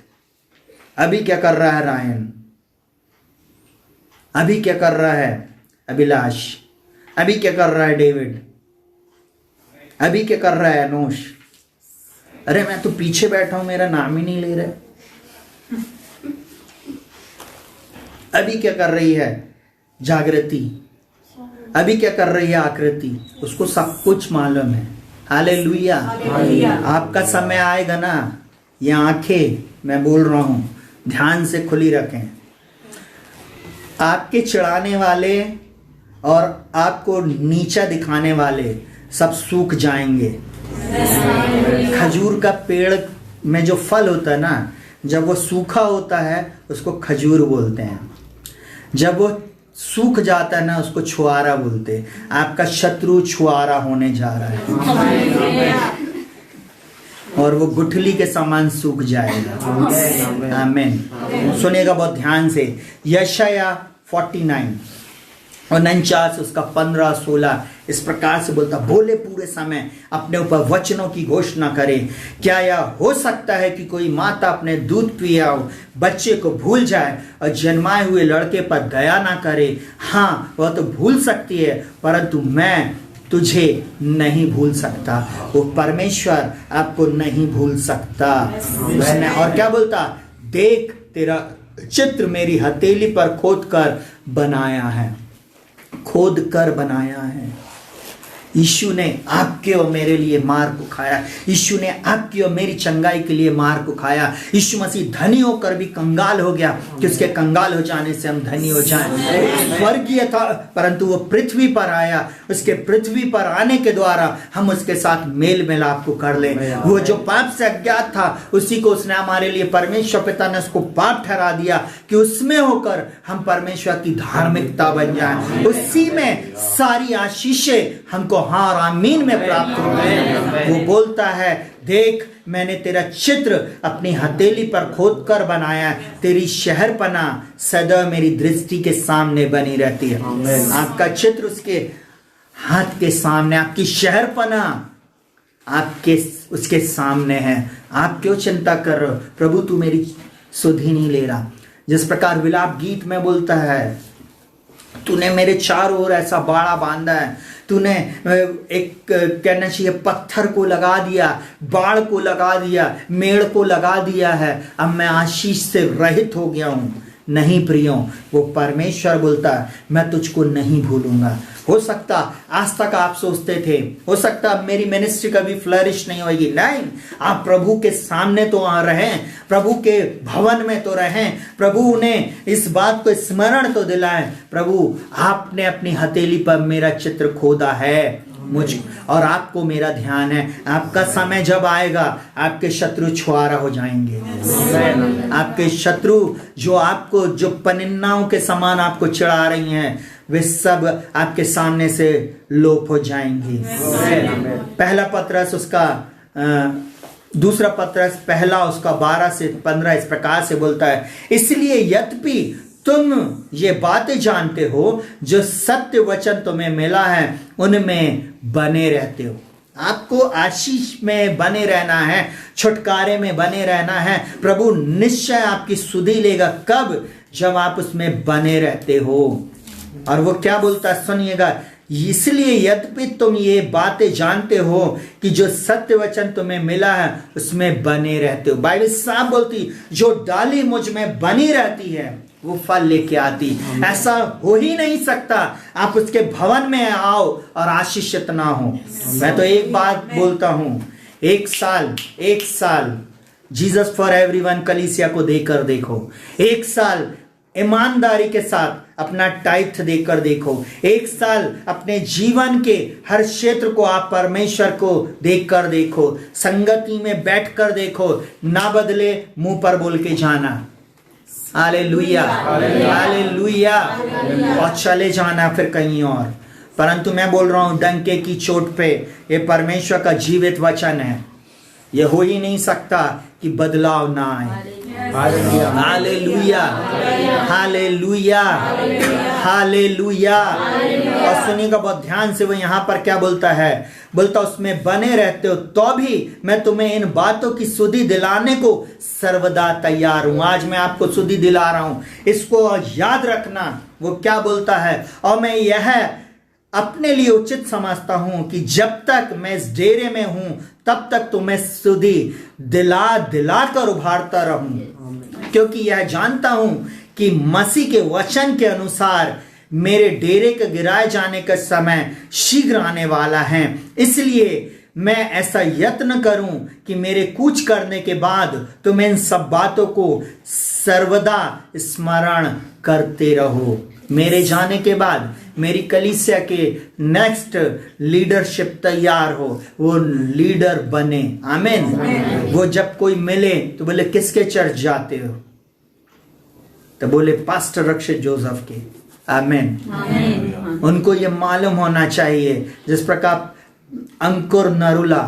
Speaker 1: अभी क्या कर रहा है रायन, अभी क्या कर रहा है अभिलाष, अभी क्या कर रहा है डेविड, अभी क्या कर रहा है अनोश। अरे मैं तो पीछे बैठा हूं, मेरा नाम ही नहीं ले रहे। अभी क्या कर रही है जागृति, अभी क्या कर रही है आकृति, उसको सब कुछ मालूम है। हालेलुया। आपका समय आएगा ना, ये आंखें मैं बोल रहा हूं ध्यान से खुली रखें। आपके चिढ़ाने वाले और आपको नीचा दिखाने वाले सब सूख जाएंगे। खजूर का पेड़ में जो फल होता है ना, जब वो सूखा होता है उसको खजूर बोलते हैं, जब वो सूख जाता है ना उसको छुआरा बोलते हैं। आपका शत्रु छुआरा होने जा रहा है और वो गुठली के समान सूख जाएगा। आमीन। सुनिएगा बहुत ध्यान से। यशाया 49 और 49 उसका 15-16 इस प्रकार से बोलता, बोले पूरे समय अपने ऊपर वचनों की घोषणा करे। क्या यह हो सकता है कि कोई माता अपने दूध पिया हो बच्चे को भूल जाए और जन्माए हुए लड़के पर दया ना करे? हाँ, वह तो भूल सकती है, परंतु मैं तुझे नहीं भूल सकता। वो परमेश्वर आपको नहीं भूल सकता। और क्या बोलता, देख तेरा चित्र मेरी हथेली पर खोद कर बनाया है, खोद कर बनाया है। यीशु ने आपके और मेरे लिए मार को खाया। यीशु ने आपकी और मेरी चंगाई के लिए मार को खाया। यीशु मसीह धनी होकर भी कंगाल हो गया कि उसके कंगाल हो जाने से हम धनी हो जाएं। स्वर्गीय था परंतु वो पृथ्वी पर आया, उसके पृथ्वी पर आने के द्वारा हम उसके साथ मेल मिलाप को कर ले। वो जो पाप से अज्ञात था उसी को उसने हमारे लिए, परमेश्वर पिता ने उसको पाप ठहरा दिया कि उसमें होकर हम परमेश्वर की धार्मिकता बन जाएं। उसी में सारी आशीषें हमको हाँ और आमीन में प्राप्त हो गए। वो बोलता है, देख मैंने तेरा चित्र अपनी हथेली पर खोद कर बनाया है, तेरी शहरपना सदैव मेरी दृष्टि के सामने बनी रहती है। आपका चित्र उसके हाथ के सामने, आपकी शहरपना आपके उसके सामने है। आप क्यों चिंता कर रहे हो? प्रभु तू मेरी सुध ही नहीं ले रहा। जिस प्रकार विलाप गीत में बोलता है, तूने मेरे चारों ओर ऐसा बाड़ा बांधा है, तूने एक कहना चाहिए पत्थर को लगा दिया, बाड़ को लगा दिया, मेड़ को लगा दिया है, अब मैं आशीष से रहित हो गया हूं। नहीं प्रियों, वो परमेश्वर बोलता है मैं तुझको नहीं भूलूंगा। हो सकता आज तक आप सोचते थे, हो सकता अब मेरी मिनिस्ट्री कभी फ्लरिश नहीं होगी। नहीं, आप प्रभु के सामने तो वहां रहें, प्रभु के भवन में तो रहें, प्रभु ने इस बात को स्मरण तो दिलाएं, प्रभु आपने अपनी हथेली पर मेरा चित्र खोदा है, मुझ और आपको मेरा ध्यान है। आपका समय जब आएगा आपके शत्रु छुआरा हो जाएंगे। आपके शत्रु जो आपको, जो पनिन्नाओं के समान आपको चिढ़ा रही हैं, वे सब आपके सामने से लोप हो जाएंगी। पहला पत्रस उसका दूसरा पत्रस पहला उसका 12 से 15 इस प्रकार से बोलता है, इसलिए यद्यपि तुम ये बातें जानते हो जो सत्य वचन तुम्हें मिला है उनमें बने रहते हो। आपको आशीष में बने रहना है, छुटकारे में बने रहना है। प्रभु निश्चय आपकी सुधि लेगा। कब? जब आप उसमें बने रहते हो। और वो क्या बोलता है सुनिएगा, इसलिए यद्यपि तुम ये बातें जानते हो कि जो सत्य वचन तुम्हें मिला है उसमें बने रहते हो। बाइबल साफ बोलती, जो डाली मुझ में बनी रहती है वो फल लेके आती। ऐसा हो ही नहीं सकता आप उसके भवन में आओ और आशीषित ना हो। मैं तो एक बात बोलता हूं, एक साल जीसस फॉर एवरीवन कलीसिया को देकर देखो। एक साल ईमानदारी के साथ अपना टाइथ देकर देखो। एक साल अपने जीवन के हर क्षेत्र को आप परमेश्वर को देखकर देखो, संगति में बैठकर देखो, ना बदले मुंह पर बोल के जाना हालेलुया हालेलुया, और चले जाना फिर कहीं और। परंतु मैं बोल रहा हूं डंके की चोट पे ये परमेश्वर का जीवित वचन है, ये हो ही नहीं सकता कि बदलाव ना आए। Hallelujah hallelujah hallelujah. और सुनिएगा बहुत ध्यान से, वो यहाँ पर क्या बोलता है, बोलता उसमें बने रहते हो तो भी मैं तुम्हें इन बातों की सुधि दिलाने को सर्वदा तैयार हूं। आज मैं आपको सुधि दिला रहा हूं, इसको याद रखना। वो क्या बोलता है, और मैं यह अपने लिए उचित समझता हूं कि जब तक मैं इस डेरे में हूं तब तक तुम्हें सुधि दिला दिला कर उभारता रहूं, क्योंकि यह जानता हूं कि मसीह के वचन के अनुसार मेरे डेरे के गिराए जाने का समय शीघ्र आने वाला है। इसलिए मैं ऐसा यत्न करूं कि मेरे कूच करने के बाद तुम इन सब बातों को सर्वदा स्मरण करते रहो। मेरे जाने के बाद मेरी कलीसिया के नेक्स्ट लीडरशिप तैयार हो, वो लीडर बने। आमीन। वो जब कोई मिले तो बोले किसके चर्च जाते हो, तो बोले पास्टर रक्षित जोसेफ के। आमीन। उनको ये मालूम होना चाहिए, जिस प्रकार अंकुर नरुला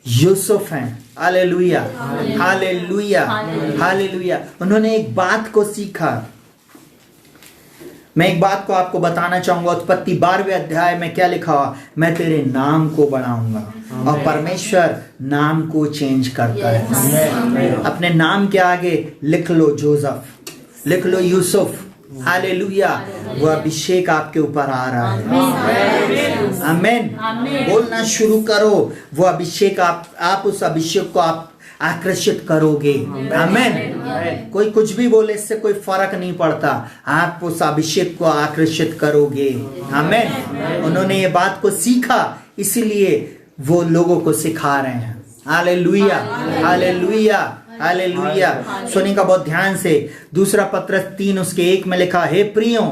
Speaker 1: यूसुफ हैं। Hallelujah hallelujah hallelujah. उन्होंने एक बात को सीखा। मैं एक बात को आपको बताना चाहूंगा, उत्पत्ति 12वें अध्याय में क्या लिखा हुआ, मैं तेरे नाम को बढ़ाऊंगा। और परमेश्वर नाम को चेंज करता है। अपने नाम के आगे लिख लो जोसेफ, लिख लो यूसुफ। हालेलुया। वो अभिषेक आपके ऊपर आ रहा है। आमीन। बोलना शुरू करो, वो अभिषेक आप उस अभिषेक को आप आकर्षित करोगे। आमीन। कोई कुछ भी बोले, इससे कोई फर्क नहीं पड़ता, आप उस अभिषेक को आकर्षित करोगे। आमीन। उन्होंने ये बात को सीखा, इसीलिए वो लोगों को सिखा रहे हैं। Hallelujah hallelujah hallelujah. सुनिएगा बहुत ध्यान से, दूसरा पत्रस 3 उसके 1 में लिखा, हे प्रियो,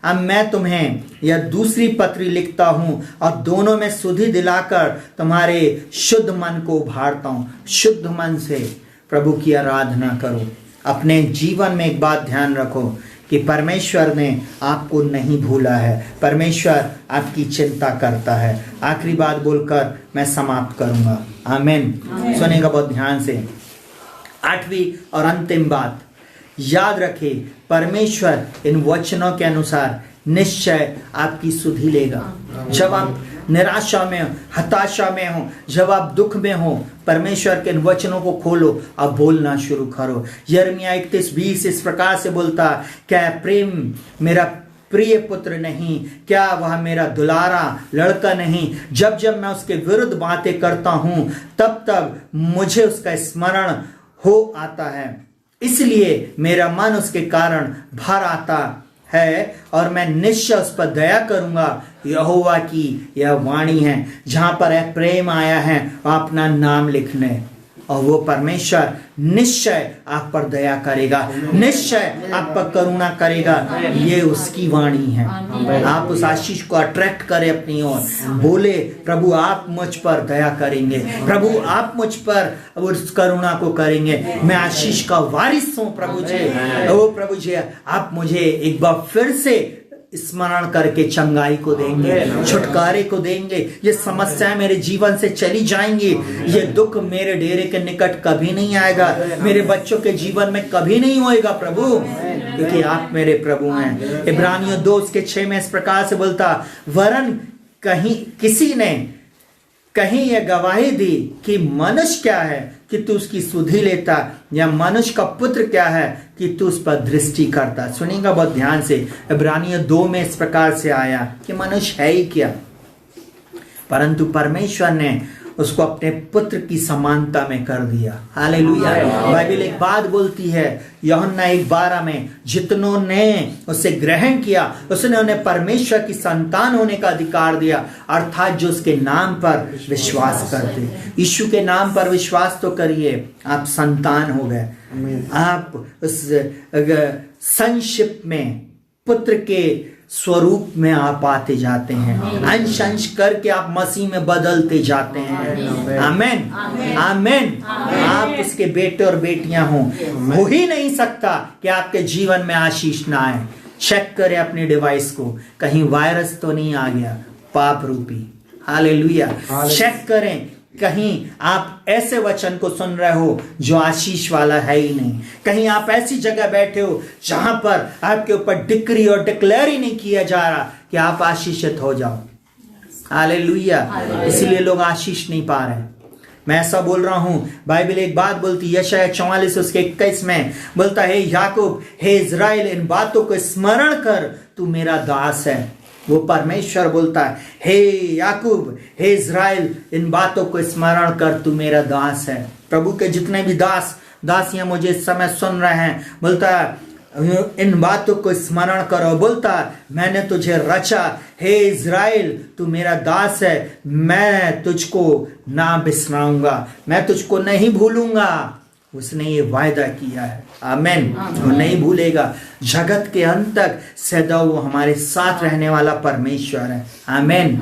Speaker 1: अब मैं तुम्हें यह दूसरी पत्री लिखता हूं और दोनों में सुधि दिलाकर तुम्हारे शुद्ध मन को उभारता हूं। शुद्ध मन से प्रभु की आराधना करो। अपने जीवन में एक बात ध्यान रखो कि परमेश्वर ने आपको नहीं भूला है, परमेश्वर आपकी चिंता करता है। आखिरी बात बोलकर मैं समाप्त करूंगा। आमीन। सुनिएगा बहुत ध्यान से, 8वीं और अंतिम बात याद रखें, परमेश्वर इन वचनों के अनुसार निश्चय आपकी सुधि लेगा। जब आप निराशा में हो, हताशा में हो, जब आप दुख में हो, परमेश्वर के इन वचनों को खोलो और बोलना शुरू करो। यिर्मयाह 31:20 इस प्रकार से बोलता, क्या प्रेम मेरा प्रिय पुत्र नहीं, क्या वह मेरा दुलारा लड़का नहीं? जब जब मैं उसके विरुद्ध बातें करता हूं तब तब मुझे उसका स्मरण हो आता है, इसलिए मेरा मन उसके कारण भर आता है और मैं निश्चय उस पर दया करूंगा। यहोवा की यह वाणी है, जहां पर प्रेम आया है अपना नाम लिखने, और वो परमेश्वर निश्चय आप पर दया करेगा, निश्चय आप पर करुणा करेगा। ये उसकी वाणी है। आप उस आशीष को अट्रैक्ट करें अपनी ओर, बोले प्रभु आप मुझ पर दया करेंगे, प्रभु आप मुझ पर उस करुणा को करेंगे, मैं आशीष का वारिस हूं प्रभु जी। ओ प्रभु जी, आप मुझे एक बार फिर से स्मरण करके चंगाई को देंगे, छुटकारे को देंगे। ये समस्याएं मेरे जीवन से चली जाएंगी, ये दुख मेरे डेरे के निकट कभी नहीं आएगा, मेरे बच्चों के जीवन में कभी नहीं होएगा प्रभु, क्योंकि आप मेरे प्रभु हैं। इब्रानियों 2:6 में इस प्रकार से बोलता, वरन किसी ने कहीं यह गवाही दी कि मनुष्य क्या है कि तू उसकी सुधि लेता, या मनुष्य का पुत्र क्या है कि तू उस पर दृष्टि करता। सुनिएगा बहुत ध्यान से, इब्रानियों 2 में इस प्रकार से आया कि मनुष्य है ही क्या, परंतु परमेश्वर ने उसको अपने पुत्र की समानता में कर दिया। हालेलुया। बाइबल एक बात बोलती है यूहन्ना 1:12 में, जितनों ने उसे ग्रहण किया उसने उन्हें परमेश्वर की संतान होने का अधिकार दिया, अर्थात जो उसके नाम पर विश्वास करते। यीशु के नाम पर विश्वास तो करिए, आप संतान हो गए, आप उस संक्षिप्त में पुत्र के स्वरूप में आप आते जाते हैं। अंश अंश करके आप मसीह में बदलते जाते हैं। आमेन, आमेन। आप उसके बेटे और बेटियां हों। हो ही नहीं सकता कि आपके जीवन में आशीष ना आए। चेक करें अपने डिवाइस को, कहीं वायरस तो नहीं आ गया पाप रूपी। हालेलुया। चेक करें कहीं आप ऐसे वचन को सुन रहे हो जो आशीष वाला है ही नहीं। कहीं आप ऐसी जगह बैठे हो जहां पर आपके ऊपर डिक्री और डिक्लेयर ही नहीं किया जा रहा कि आप आशीषित हो जाओ। हालेलुया। इसलिए लोग आशीष नहीं पा रहे। मैं ऐसा बोल रहा हूं, बाइबल एक बात बोलती, यशायाह 44 उसके 21 में बोलता है, याकूब हे इज़राइल इन बातों को स्मरण कर, तू मेरा दास है। वो परमेश्वर बोलता है, हे याकूब हे इज़राइल इन बातों को स्मरण कर, तू मेरा दास है। प्रभु के जितने भी दासियां मुझे इस समय सुन रहे हैं, बोलता है इन बातों को स्मरण करो। बोलता है मैंने तुझे रचा, हे इज़राइल तू मेरा दास है, मैं तुझको ना बिसराऊंगा, मैं तुझको नहीं भूलूंगा। उसने ये वायदा किया है। आमेन। वो नहीं भूलेगा। जगत के अंत तक सदा वो हमारे साथ रहने वाला परमेश्वर है। आमेन।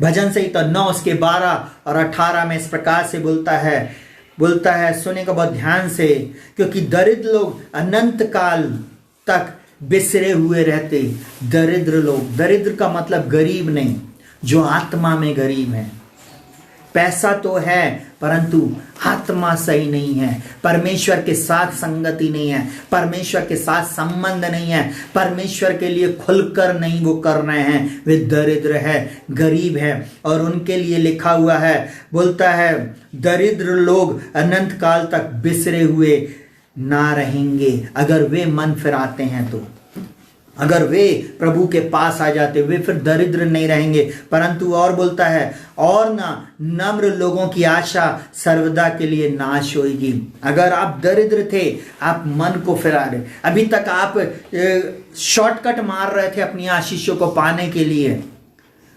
Speaker 1: भजन संहिता 9 उसके 12 और 18 में इस प्रकार से बोलता है सुने का बहुत ध्यान से, क्योंकि दरिद्र लोग अनंत काल तक बिसरे हुए रहते। दरिद्र लोग, दरिद्र का मतलब गरीब नहीं, जो आत्मा में गरीब है। पैसा तो है परंतु आत्मा सही नहीं है, परमेश्वर के साथ संगति नहीं है, परमेश्वर के साथ संबंध नहीं है, परमेश्वर के लिए खुलकर नहीं वो कर रहे हैं। वे दरिद्र है, गरीब है। और उनके लिए लिखा हुआ है, बोलता है दरिद्र लोग अनंत काल तक बिसरे हुए ना रहेंगे अगर वे मन फिराते हैं तो। अगर वे प्रभु के पास आ जाते वे फिर दरिद्र नहीं रहेंगे। परंतु और बोलता है, और ना नम्र लोगों की आशा सर्वदा के लिए नाश होगी। अगर आप दरिद्र थे, आप मन को फिरा रहे, अभी तक आप शॉर्टकट मार रहे थे अपनी आशीषों को पाने के लिए,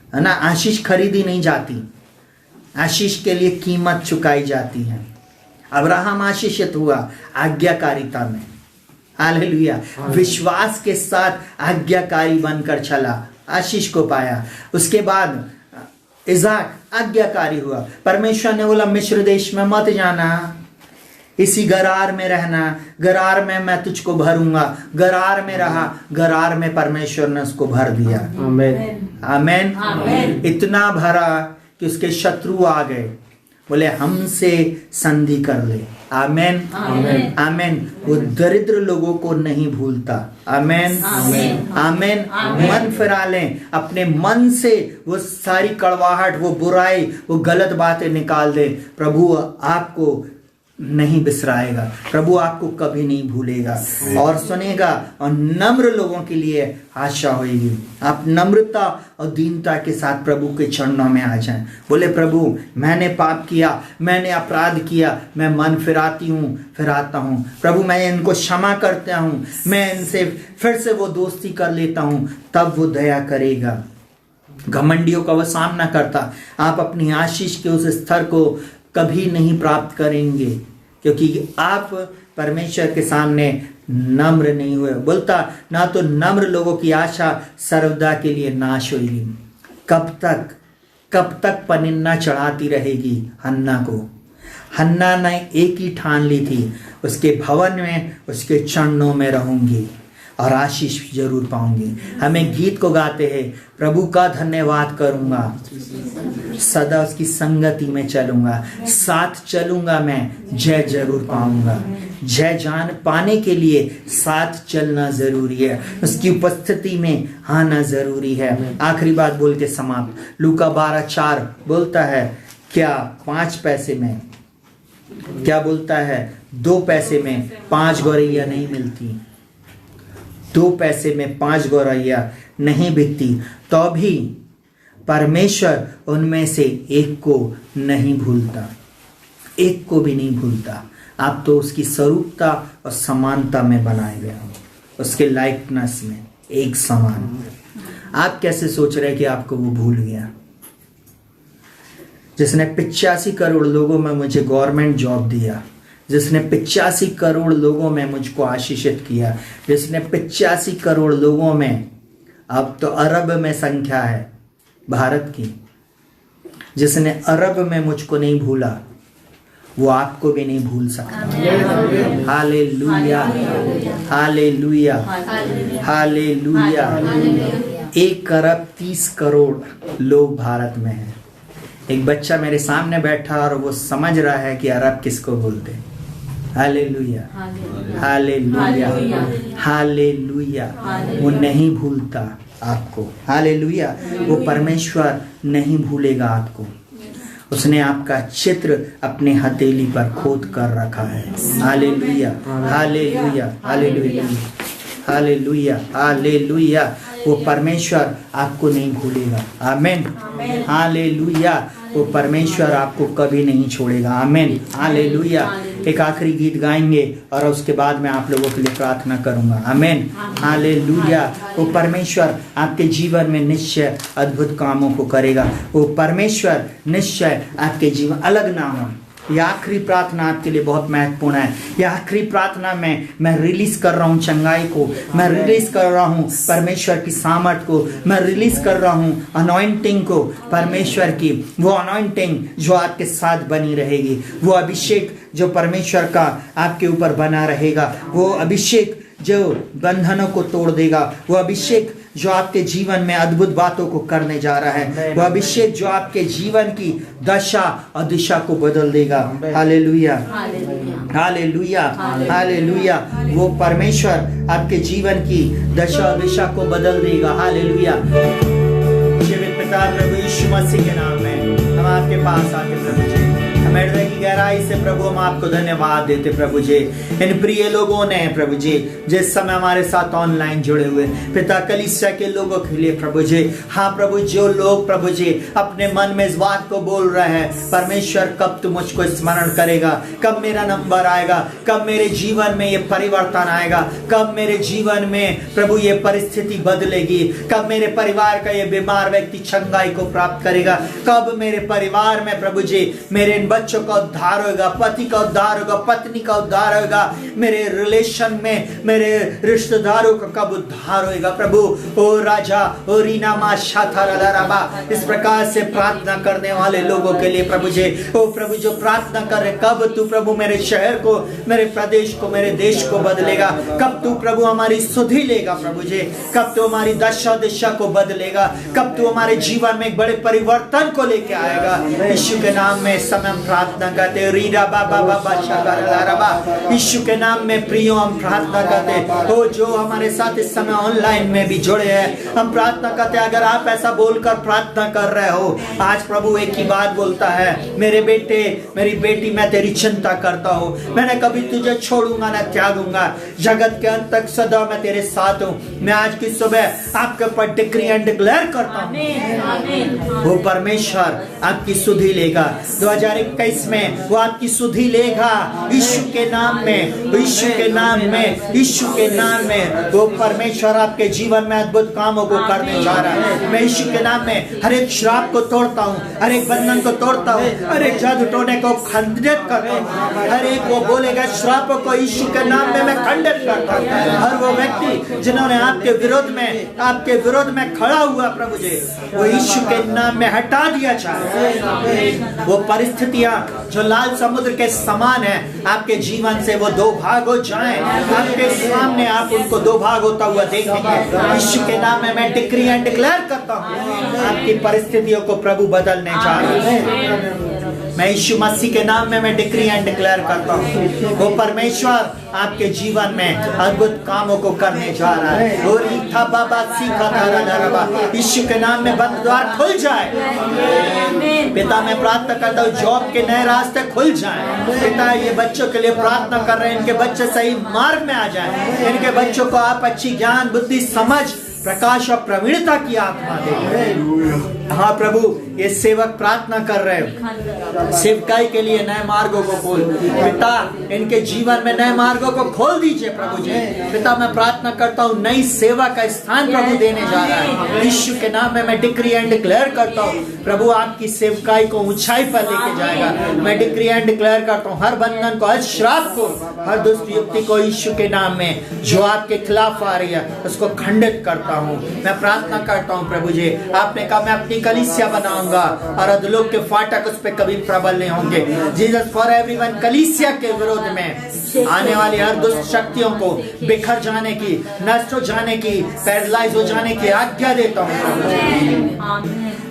Speaker 1: है ना। आशीष खरीदी नहीं जाती, आशीष के लिए कीमत चुकाई जाती है। अब्राहम आशीषित हुआ आज्ञाकारिता में। हालेलुया। विश्वास के साथ आज्ञाकारी बनकर चला, आशीष को पाया। उसके बाद इज़ाक आज्ञाकारी हुआ। परमेश्वर ने बोला मिस्र देश में मत जाना, इसी गरार में रहना, गरार में मैं तुझको भरूंगा। गरार में रहा, गरार में परमेश्वर ने उसको भर दिया। आमीन, आमीन। इतना भरा कि उसके शत्रु आ गए, बोले हमसे संधि कर ले। आमेन, आमेन, आमेन। वो दरिद्र लोगों को नहीं भूलता। आमेन, आमेन। मन फिरा लें अपने मन से, वो सारी कड़वाहट, वो बुराई, वो गलत बातें निकाल दे। प्रभु आपको नहीं बिसराएगा, प्रभु आपको कभी नहीं भूलेगा और सुनेगा। और नम्र लोगों के लिए आशा होगी। आप नम्रता और दीनता के साथ प्रभु के चरणों में आ जाएं। बोले प्रभु मैंने पाप किया, मैंने अपराध किया, मैं मन फिराता हूँ। प्रभु मैं इनको क्षमा करता हूँ, मैं इनसे फिर से वो दोस्ती कर लेता हूँ, तब वो दया करेगा। घमंडियों का वह सामना करता। आप अपनी आशीष के उस स्तर को कभी नहीं प्राप्त करेंगे, क्योंकि आप परमेश्वर के सामने नम्र नहीं हुए। बोलता ना तो नम्र लोगों की आशा सर्वदा के लिए नाश होगी। कब तक पनिन्ना चढ़ाती रहेगी हन्ना को। हन्ना ने एक ही ठान ली थी, उसके भवन में, उसके चरणों में रहूंगी और आशीष जरूर पाऊंगी। हमें गीत को गाते हैं, प्रभु का धन्यवाद करूंगा, सदा उसकी संगति में चलूंगा, साथ चलूंगा मैं, जय जरूर पाऊंगा। जय जान पाने के लिए साथ चलना जरूरी है, उसकी उपस्थिति में आना जरूरी है। आखिरी बात बोल के समाप्त। लूका 12:4 बोलता है, क्या 5 पैसे में, क्या बोलता है, 2 पैसे में 5 गौरैया नहीं मिलती, 2 पैसे में 5 गौरैया नहीं बिकती, तो भी परमेश्वर उनमें से एक को नहीं भूलता, एक को भी नहीं भूलता। आप तो उसकी स्वरूपता और समानता में बनाए गए हो, उसके लाइकनेस में एक समान। आप कैसे सोच रहे कि आपको वो भूल गया? जिसने 85 करोड़ लोगों में मुझे गवर्नमेंट जॉब दिया, जिसने 85 करोड़ लोगों में मुझको आशीषित किया, जिसने 85 करोड़ लोगों में, अब तो अरब में संख्या है भारत की, जिसने अरब में मुझको नहीं भूला वो आपको भी नहीं भूल सकता। Hallelujah, hallelujah, hallelujah. 1 अरब 30 करोड़ लोग भारत में हैं। एक बच्चा मेरे सामने बैठा और वो समझ रहा है कि अरब किसको बोलते हैं। Hallelujah, hallelujah, hallelujah. वो नहीं भूलता आपको। हालेलुया। वो परमेश्वर नहीं भूलेगा आपको। उसने आपका चित्र अपने हथेली पर खोद कर रखा है। Hallelujah, hallelujah, hallelujah, hallelujah, hallelujah. वो परमेश्वर आपको नहीं भूलेगा। आमीन, हालेलुया। वो परमेश्वर आपको कभी नहीं छोड़ेगा। आमीन, हालेलुया। एक आखिरी गीत गाएंगे और उसके बाद मैं आप लोगों के लिए प्रार्थना करूंगा। आमीन, हालेलुया। वो परमेश्वर आपके जीवन में निश्चय अद्भुत कामों को करेगा। वो परमेश्वर निश्चय आपके जीवन अलग ना हो। यह आखिरी प्रार्थना आपके लिए बहुत महत्वपूर्ण है। यह आखिरी प्रार्थना में मैं रिलीज कर रहा हूँ चंगाई को, मैं रिलीज कर रहा हूँ परमेश्वर की सामर्थ को, मैं रिलीज कर रहा हूँ अनॉइंटिंग को, परमेश्वर की वो अनॉइंटिंग जो आपके साथ बनी रहेगी, वो अभिषेक जो परमेश्वर का आपके ऊपर बना रहेगा, वो अभिषेक जो बंधनों को तोड़ देगा, वो अभिषेक जो आपके जीवन में अद्भुत बातों को करने जा रहा है, वो अभिषेक जो आपके जीवन की दशा और दिशा को बदल देगा। Hallelujah, hallelujah, hallelujah. वो परमेश्वर आपके जीवन की दशा और दिशा को बदल देगा। हालेलुया। जीवित पिता प्रभु यीशु मसीह के नाम में हम आपके पास आते प्रभु जी, हमें हृदय की गहराई से प्रभु हम आपको धन्यवाद देते प्रभु जी। इन प्रिय लोगों ने प्रभु जी जिस समय हमारे साथ ऑनलाइन जुड़े हुए पिता कलीसिया के लोगों के लिए प्रभु जी, हाँ प्रभु, जो लोग प्रभु जी अपने मन में इस बात को बोल रहे हैं, परमेश्वर कब तू मुझको स्मरण करेगा, कब मेरा नंबर आएगा, कब मेरे जीवन में ये परिवर्तन आएगा, कब मेरे जीवन में प्रभु ये परिस्थिति बदलेगी, कब मेरे परिवार का ये बीमार व्यक्ति चंगाई को प्राप्त करेगा, कब मेरे परिवार में प्रभु जी मेरे बच्चों का उद्धार होगा, पति का उद्धार होगा, पत्नी का उद्धार होगा, मेरे रिलेशन में मेरे रिश्तेदारों का कब उद्धार होगा प्रभु। ओ राजा, ओ रीना मा शाथाराबा, इस प्रकार से प्रार्थना करने वाले लोगों के लिए प्रभु जी, ओ प्रभु जो प्रार्थना कर रहे, कब तू प्रभु मेरे शहर को, मेरे प्रदेश को, मेरे देश को बदलेगा, कब तू प्रभु हमारी सुधि लेगा प्रभु जी, कब तू हमारी दशा दिशा को बदलेगा, कब तू हमारे जीवन में एक बड़े परिवर्तन को लेके आएगा। यीशु के नाम में समय प्रार्थना करते, रीरा बाबा बाबा शाबाराबा, यीशु के नाम में प्रियो हम प्रार्थना करते। ओ जो हमारे साथ इस समय ऑनलाइन में भी जुड़े हैं, हम प्रार्थना करते हैं, अगर आप ऐसा बोलकर प्रार्थना कर रहे हो, आज प्रभु एक ही बात बोलता है, मेरे बेटे मेरी बेटी मैं तेरी चिंता करता हूँ, मैंने कभी तुझे छोड़ूंगा ना त्यागूंगा, जगत के अंत तक सदा मैं तेरे साथ हूँ। मैं आज की सुबह आपके ऊपर डिक्री एंड डिक्लेयर करता हूँ, वो परमेश्वर आपकी सुधि लेगा। 2021 में वो आपकी सुधि लेगा यीशु के नाम में, यीशु के नाम में, यीशु के नाम में। वो परमेश्वर आपके जीवन में अद्भुत कामों को करने जा रहा है। मैं यीशु के नाम में हर एक श्राप को तोड़ता हूँ, हर एक बंधन को तोड़ता हूँ, हर एक जादू टोने को खंडित करता हूँ, हर एक वो बोलेगा श्रापों को यीशु के नाम में मैं खंडित करता हूँ। हर वो व्यक्ति जिन्होंने आपके विरोध में खड़ा हुआ प्रभु जी, वो यीशु के नाम में हटा दिया जाए। वो परिस्थितियां जो लाल समुद्र के समान है आपके जीवन से वो दो भाग हो जाएं, आपके सामने आप उनको दो भाग होता हुआ देखेंगे। यीशु के नाम में मैं डिक्री एंड डिक्लेयर करता हूँ, आपकी परिस्थितियों को प्रभु बदलने जा रहा है। मैं यीशु मसीह के नाम में मैं डिक्री एंड डिक्लेयर करता हूँ, वो परमेश्वर आपके जीवन में अद्भुत कामों को करने जा रहा है। और इथा बाबा सीखा था, यीशु के नाम में बंद द्वार खुल जाए। पिता मैं प्रार्थना करता हूँ जॉब के नए रास्ते खुल जाएं। पिता ये बच्चों के लिए प्रार्थना कर रहे हैं, इनके बच्चे सही मार्ग में आ जाएं, इनके बच्चों को आप अच्छी ज्ञान बुद्धि समझ प्रकाश और प्रवीणता की आत्मा दे। हाँ प्रभु, ये सेवक प्रार्थना कर रहे हैं सेवकाई के लिए नए मार्गों को खोल पिता, इनके जीवन में नए मार्गों को खोल दीजिए प्रभु जी। पिता मैं प्रार्थना करता हूँ नई सेवा का स्थान प्रभु देने जा रहा है। यीशु के नाम में मैं डिक्री एंड डिक्लेयर करता हूँ प्रभु आपकी सेवकाई को ऊंचाई पर लेके जाएगा। मैं डिक्री एंड डिक्लेयर करता हूँ हर बंधन को, हर श्राप को, हर दुष्ट युक्ति को यीशु के नाम में जो आपके खिलाफ आ रही है उसको खंडित करता हूँ। मैं प्रार्थना करता हूँ प्रभु जी, आपने कहा मैं अपनी कलीसिया बनाऊंगा और अधोलोक के फाटक उस पर कभी प्रबल नहीं होंगे। जीसस फॉर एवरीवन कलीसिया के विरोध में आने वाली हर दुष्ट शक्तियों को बिखर जाने की, नष्ट हो जाने की, पैरालाइज हो जाने की आज्ञा देता हूँ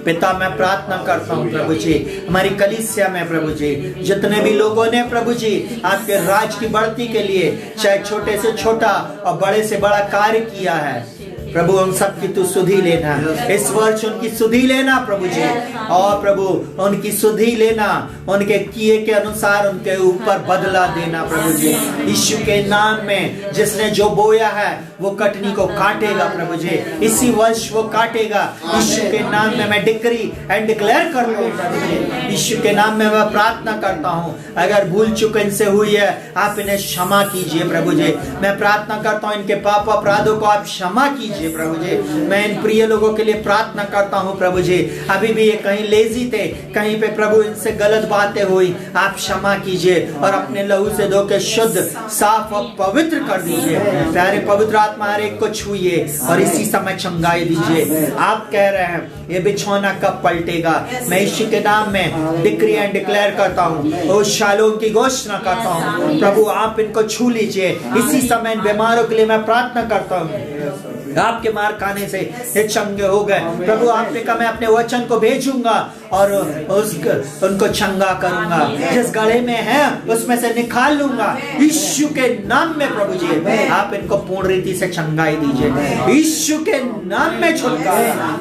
Speaker 1: पिता। मैं प्रार्थना करता हूँ प्रभु जी हमारी कलीसिया में प्रभु जी जितने भी लोगों ने प्रभु जी आपके राज की बढ़ती के लिए चाहे छोटे से छोटा और बड़े से बड़ा कार्य किया है प्रभु, उन सब की तू सुधि लेना। इस वर्ष उनकी सुधि लेना प्रभु जी, और प्रभु उनकी सुधि लेना, उनके किए के अनुसार उनके ऊपर बदला देना प्रभु जी। यीशु के नाम में जिसने जो बोया है वो कटनी को काटेगा प्रभु जी, इसी वर्ष वो काटेगा। यीशु के नाम में मैं डिक्री एंड डिक्लेयर करता हूँ प्रभु जी। यीशु के नाम में मैं प्रार्थना करता हूँ अगर भूल चूक इनसे हुई है आप इन्हें क्षमा कीजिए प्रभु जी। मैं प्रार्थना करता हूँ इनके पाप अपराधों को आप क्षमा कीजिए प्रभु जी। मैं इन प्रिय लोगों के लिए प्रार्थना करता हूँ प्रभु जी, अभी भी ये कहीं लेजी थे, कहीं पे प्रभु इनसे गलत बातें हुई, आप क्षमा कीजिए और अपने लहू से धो के शुद्ध, साफ और पवित्र कर दीजिए। प्यारे पवित्र आत्मा हर एक को छुइए और इसी समय चंगाई दीजिए। आप कह रहे हैं ये बिछौना कब पलटेगा, मैं यीशु के नाम में डिक्री एंड डिक्लेयर करता हूँ, उस शालोम की घोषणा करता हूँ प्रभु आप इनको छू लीजिए। इसी समय इन बीमारों के लिए मैं प्रार्थना करता हूँ आपके मार खाने से ये चंगे हो गए प्रभु। आपने कहा मैं अपने वचन को भेजूंगा और उनको चंगा करूंगा, जिस गले में है उसमें से निकाल लूंगा यीशु के नाम में प्रभु जी। आप इनको पूर्ण रीति से चंगाई दीजिए यीशु के नाम में छुटकारा।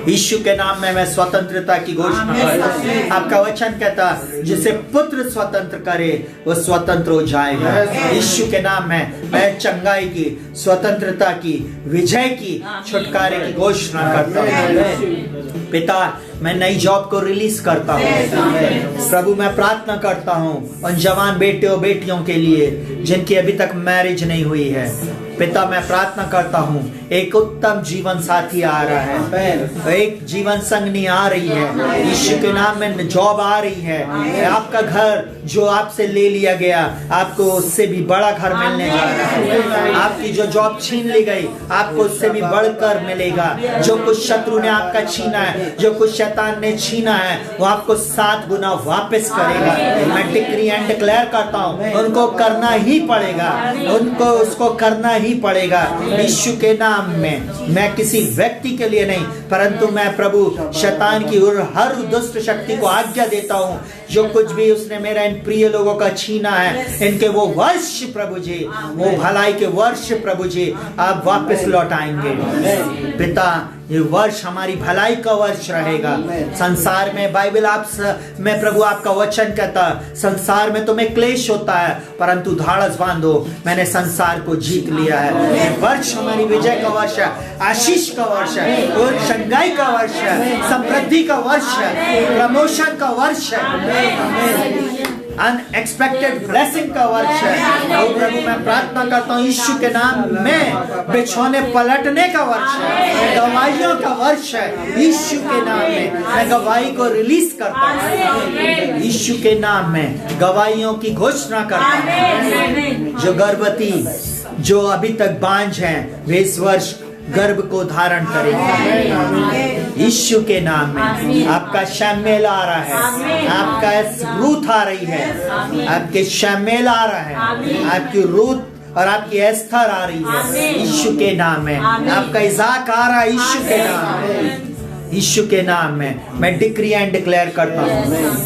Speaker 1: यीशु के नाम में मैं स्वतंत्रता की घोषणा करता हूँ। आपका वचन कहता जिसे पुत्र स्वतंत्र करे वो स्वतंत्र हो जाएगा। यीशु के नाम में मैं चंगाई की, स्वतंत्रता की, विजय की, छुटकारे की घोषणा करता हूँ पिता। मैं नई जॉब को रिलीज करता हूँ प्रभु। मैं प्रार्थना करता हूँ उन जवान बेटियों बेटियों के लिए जिनकी अभी तक मैरिज नहीं हुई है पिता। मैं प्रार्थना करता हूँ एक उत्तम जीवन साथी आ रहा है, एक जीवन संगनी आ रही है यीशु के नाम में, जॉब आ रही है। आपका घर जो आपसे ले लिया गया आपको उससे भी बड़ा घर मिलने जा रहा है। आपकी जो जॉब छीन ली गई आपको उससे भी बढ़कर मिलेगा। जो कुछ शत्रु ने आपका छीना है, जो कुछ शैतान ने छीना है वो आपको 7 गुना वापस करेगा। मैं डिक्री एंड डिक्लेयर करता हूँ उनको करना ही पड़ेगा, उनको उसको करना ही पड़ेगा यीशु के नाम में। मैं किसी व्यक्ति के लिए नहीं परंतु मैं प्रभु शैतान की हर दुष्ट शक्ति को आज्ञा देता हूँ जो कुछ भी उसने मेरा इन प्रिय लोगों का छीना है इनके वो वर्ष प्रभु जी, वो भलाई के वर्ष प्रभु जी आप वापस लौटाएंगे पिता। ये वर्ष हमारी भलाई का वर्ष रहेगा। संसार में बाइबल मैं प्रभु आपका वचन कहता संसार में तुम्हें क्लेश होता है परंतु धाड़स बांधो, मैंने संसार को जीत लिया है। ये वर्ष हमारी विजय का वर्ष है, आशीष का वर्ष है, और चंगाई का वर्ष है, समृद्धि का वर्ष है, प्रमोशन का वर्ष है, अनएक्सपेक्टेड ब्लेसिंग का वर्ष है। ओ प्रभु मैं प्रार्थना करता हूँ यीशु के नाम में बिछौने पलटने का वर्ष है, गवाहियों का वर्ष है यीशु के नाम में। मैं गवाही को रिलीज करता हूँ यीशु के नाम में, गवाहियों की घोषणा करता हूँ। जो गर्भवती जो अभी तक बांझ हैं वे इस वर्ष गर्भ को धारण करेंगे यीशु के नाम में। आपका शम्मेल आ रहा है, आपका रूथ आ रही है, आपके शम्मेल आ रहा है, आपकी रूथ और आपकी एस्थर आ रही है यीशु के नाम में। आपका इज़ाक आ रहा है यीशु के नाम में। यीशु के नाम में मैं डिक्री एंड डिक्लेयर करता हूँ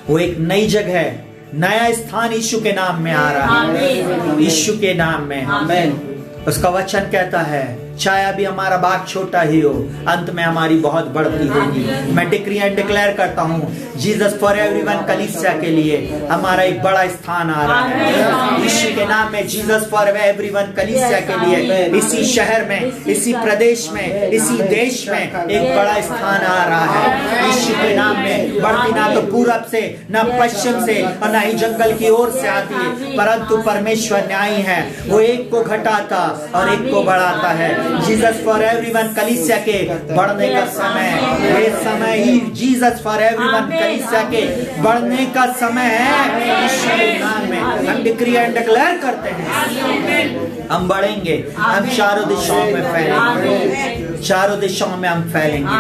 Speaker 1: वो एक नई जगह, नया स्थान यीशु के नाम में आ रहा है यीशु के नाम में। उसका वचन कहता है चाहे अभी हमारा भाग छोटा ही हो, अंत में हमारी बहुत बढ़ती होगी। मैं डिक्री एंड डिक्लेयर करता हूँ, जीसस फॉर एवरीवन कलीसिया के लिए हमारा एक बड़ा स्थान आ रहा है। यीशु के नाम में जीसस फॉर एवरीवन कलीसिया के लिए इसी शहर में, इसी प्रदेश में, इसी देश में एक बड़ा स्थान आ रहा है। यीशु के नाम में बढ़ती ना तो पूरब से, ना पश्चिम से और ना ही जंगल की ओर से आती है, परंतु परमेश्वर न्यायी है। वो एक को घटाता और एक को बढ़ाता है। जीसस फॉर एवरीवन कलीसिया के बढ़ने का समय, ये समय ही जीसस फॉर एवरीवन कलीसिया के बढ़ने का समय है। यीशु के नाम में हम डिक्री एंड डिक्लेयर करते हैं, हम बढ़ेंगे, हम चारों दिशाओं में फैलेंगे, चारों दिशाओं में हम फैलेंगे,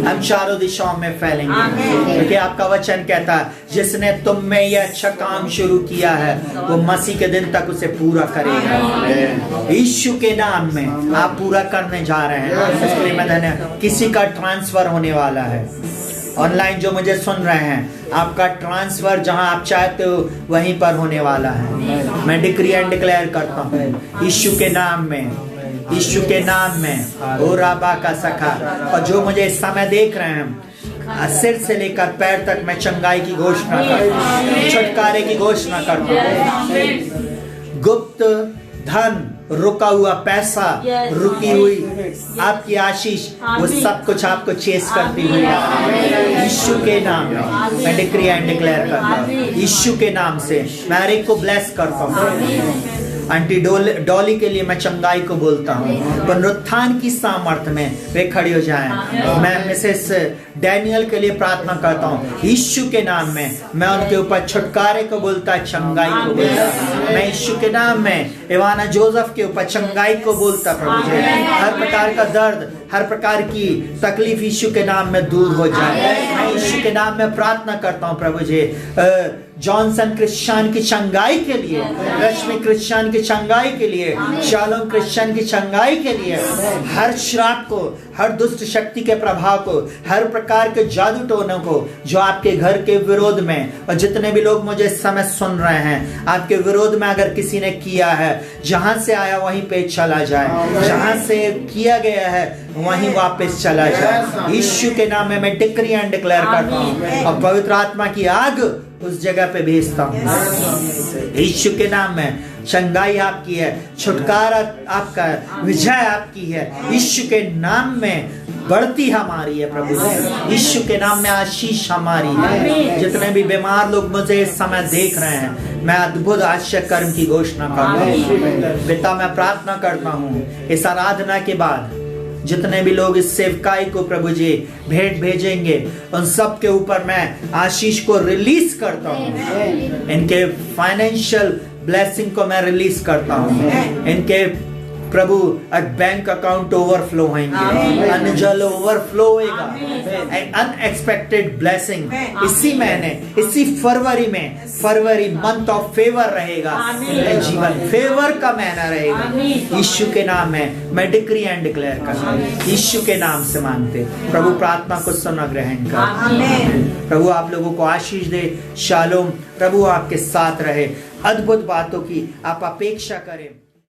Speaker 1: हम चारों दिशाओं में फैलेंगे। क्योंकि आपका वचन कहता है, जिसने तुम में यह अच्छा काम शुरू किया है वो मसीह के दिन तक उसे पूरा करेगा। यीशु के नाम में आप पूरा करने जा रहे हैं। इसके लिए मैं धन्यवाद। किसी का ट्रांसफर होने वाला है, ऑनलाइन जो मुझे सुन रहे हैं, आपका ट्रांसफर जहां आप चाहते हो वहीं पर होने वाला है। मैं डिक्री एंड डिक्लेयर करता हूँ यीशु के नाम में, यीशु के नाम में। ओ राबा का सखा, और जो मुझे इस समय देख रहे हैं, सिर से लेकर पैर तक मैं चंगाई की घोषणा करता हूँ, छुटकारे की घोषणा करता हूँ। गुप्त धन, रुका हुआ पैसा, रुकी हुई आपकी आशीष, वो सब कुछ आपको चेस करती हुई यीशु के नाम में मैं डिक्री एंड डिक्लेयर करता हूँ। यीशु के नाम से मैं हर एक को ब्लेस करता हूँ। आंटी डॉली के लिए मैं चंगाई को बोलता हूँ, पुनरुत्थान की सामर्थ्य में वे खड़ी हो जाएं। मैं मिसेस डैनियल के लिए प्रार्थना करता हूँ, यीशु के नाम में मैं उनके ऊपर छुटकारे को बोलता, चंगाई को बोलता। मैं यीशु के नाम में इवाना जोसेफ के ऊपर चंगाई को बोलता। प्रभु जी, हर प्रकार का दर्द, हर प्रकार की तकलीफ यीशु के नाम में दूर हो जाए। मैं यीशु के नाम में प्रार्थना करता हूँ प्रभु जी, जॉनसन क्रिश्चियन की चंगाई के लिए, रश्मि क्रिश्चियन की चंगाई के लिए, शालोम क्रिश्चियन की चंगाई के लिए, हर श्राप को, हर दुष्ट शक्ति के प्रभाव को, हर प्रकार के जादू टोनों को जो आपके घर के विरोध में, और जितने भी लोग मुझे इस समय सुन रहे हैं, आपके विरोध में अगर किसी ने किया है, जहां से आया वहीं पे चला जाए, जहां से किया गया है वहीं वापस चला जाए। यीशु के नाम में मैं डिक्री एंड डिक्लेयर करता हूँ और पवित्र आत्मा की आग उस जगह पे भेजता हूँ। यीशु के नाम में चंगाई आपकी है, छुटकारा आपका है, विजय आपकी है। यीशु के नाम में बढ़ती हमारी है प्रभु, यीशु के नाम में आशीष हमारी है। जितने भी बीमार लोग मुझे इस समय देख रहे हैं, मैं अद्भुत आश्चर्य कर्म की घोषणा करता हूँ। पिता, मैं प्रार्थना करता हूँ इस आराधना के बाद जितने भी लोग इस सेवकाई को प्रभु जी भेंट भेजेंगे, उन सब के ऊपर मैं आशीष को रिलीज करता हूँ। इनके फाइनेंशियल ब्लेसिंग को मैं रिलीज करता हूँ। इनके प्रभु बैंक अकाउंट ओवरफ्लो होंगे, अन्न जल ओवरफ्लो होएगा, अनएक्सपेक्टेड ब्लेसिंग इसी महीने, इसी फरवरी में, फरवरी मंथ ऑफ फेवर रहेगा। जीवन फेवर का महीना रहेगा। यीशु के नाम में मैं डिक्री एंड डिक्लेयर करता हूं, यीशु के नाम से मांगते। प्रभु प्रार्थना को सुना, ग्रहण कर। प्रभु आप लोगों को आशीष दे। शालोम। प्रभु आपके साथ रहे, अद्भुत बातों की आप अपेक्षा करें।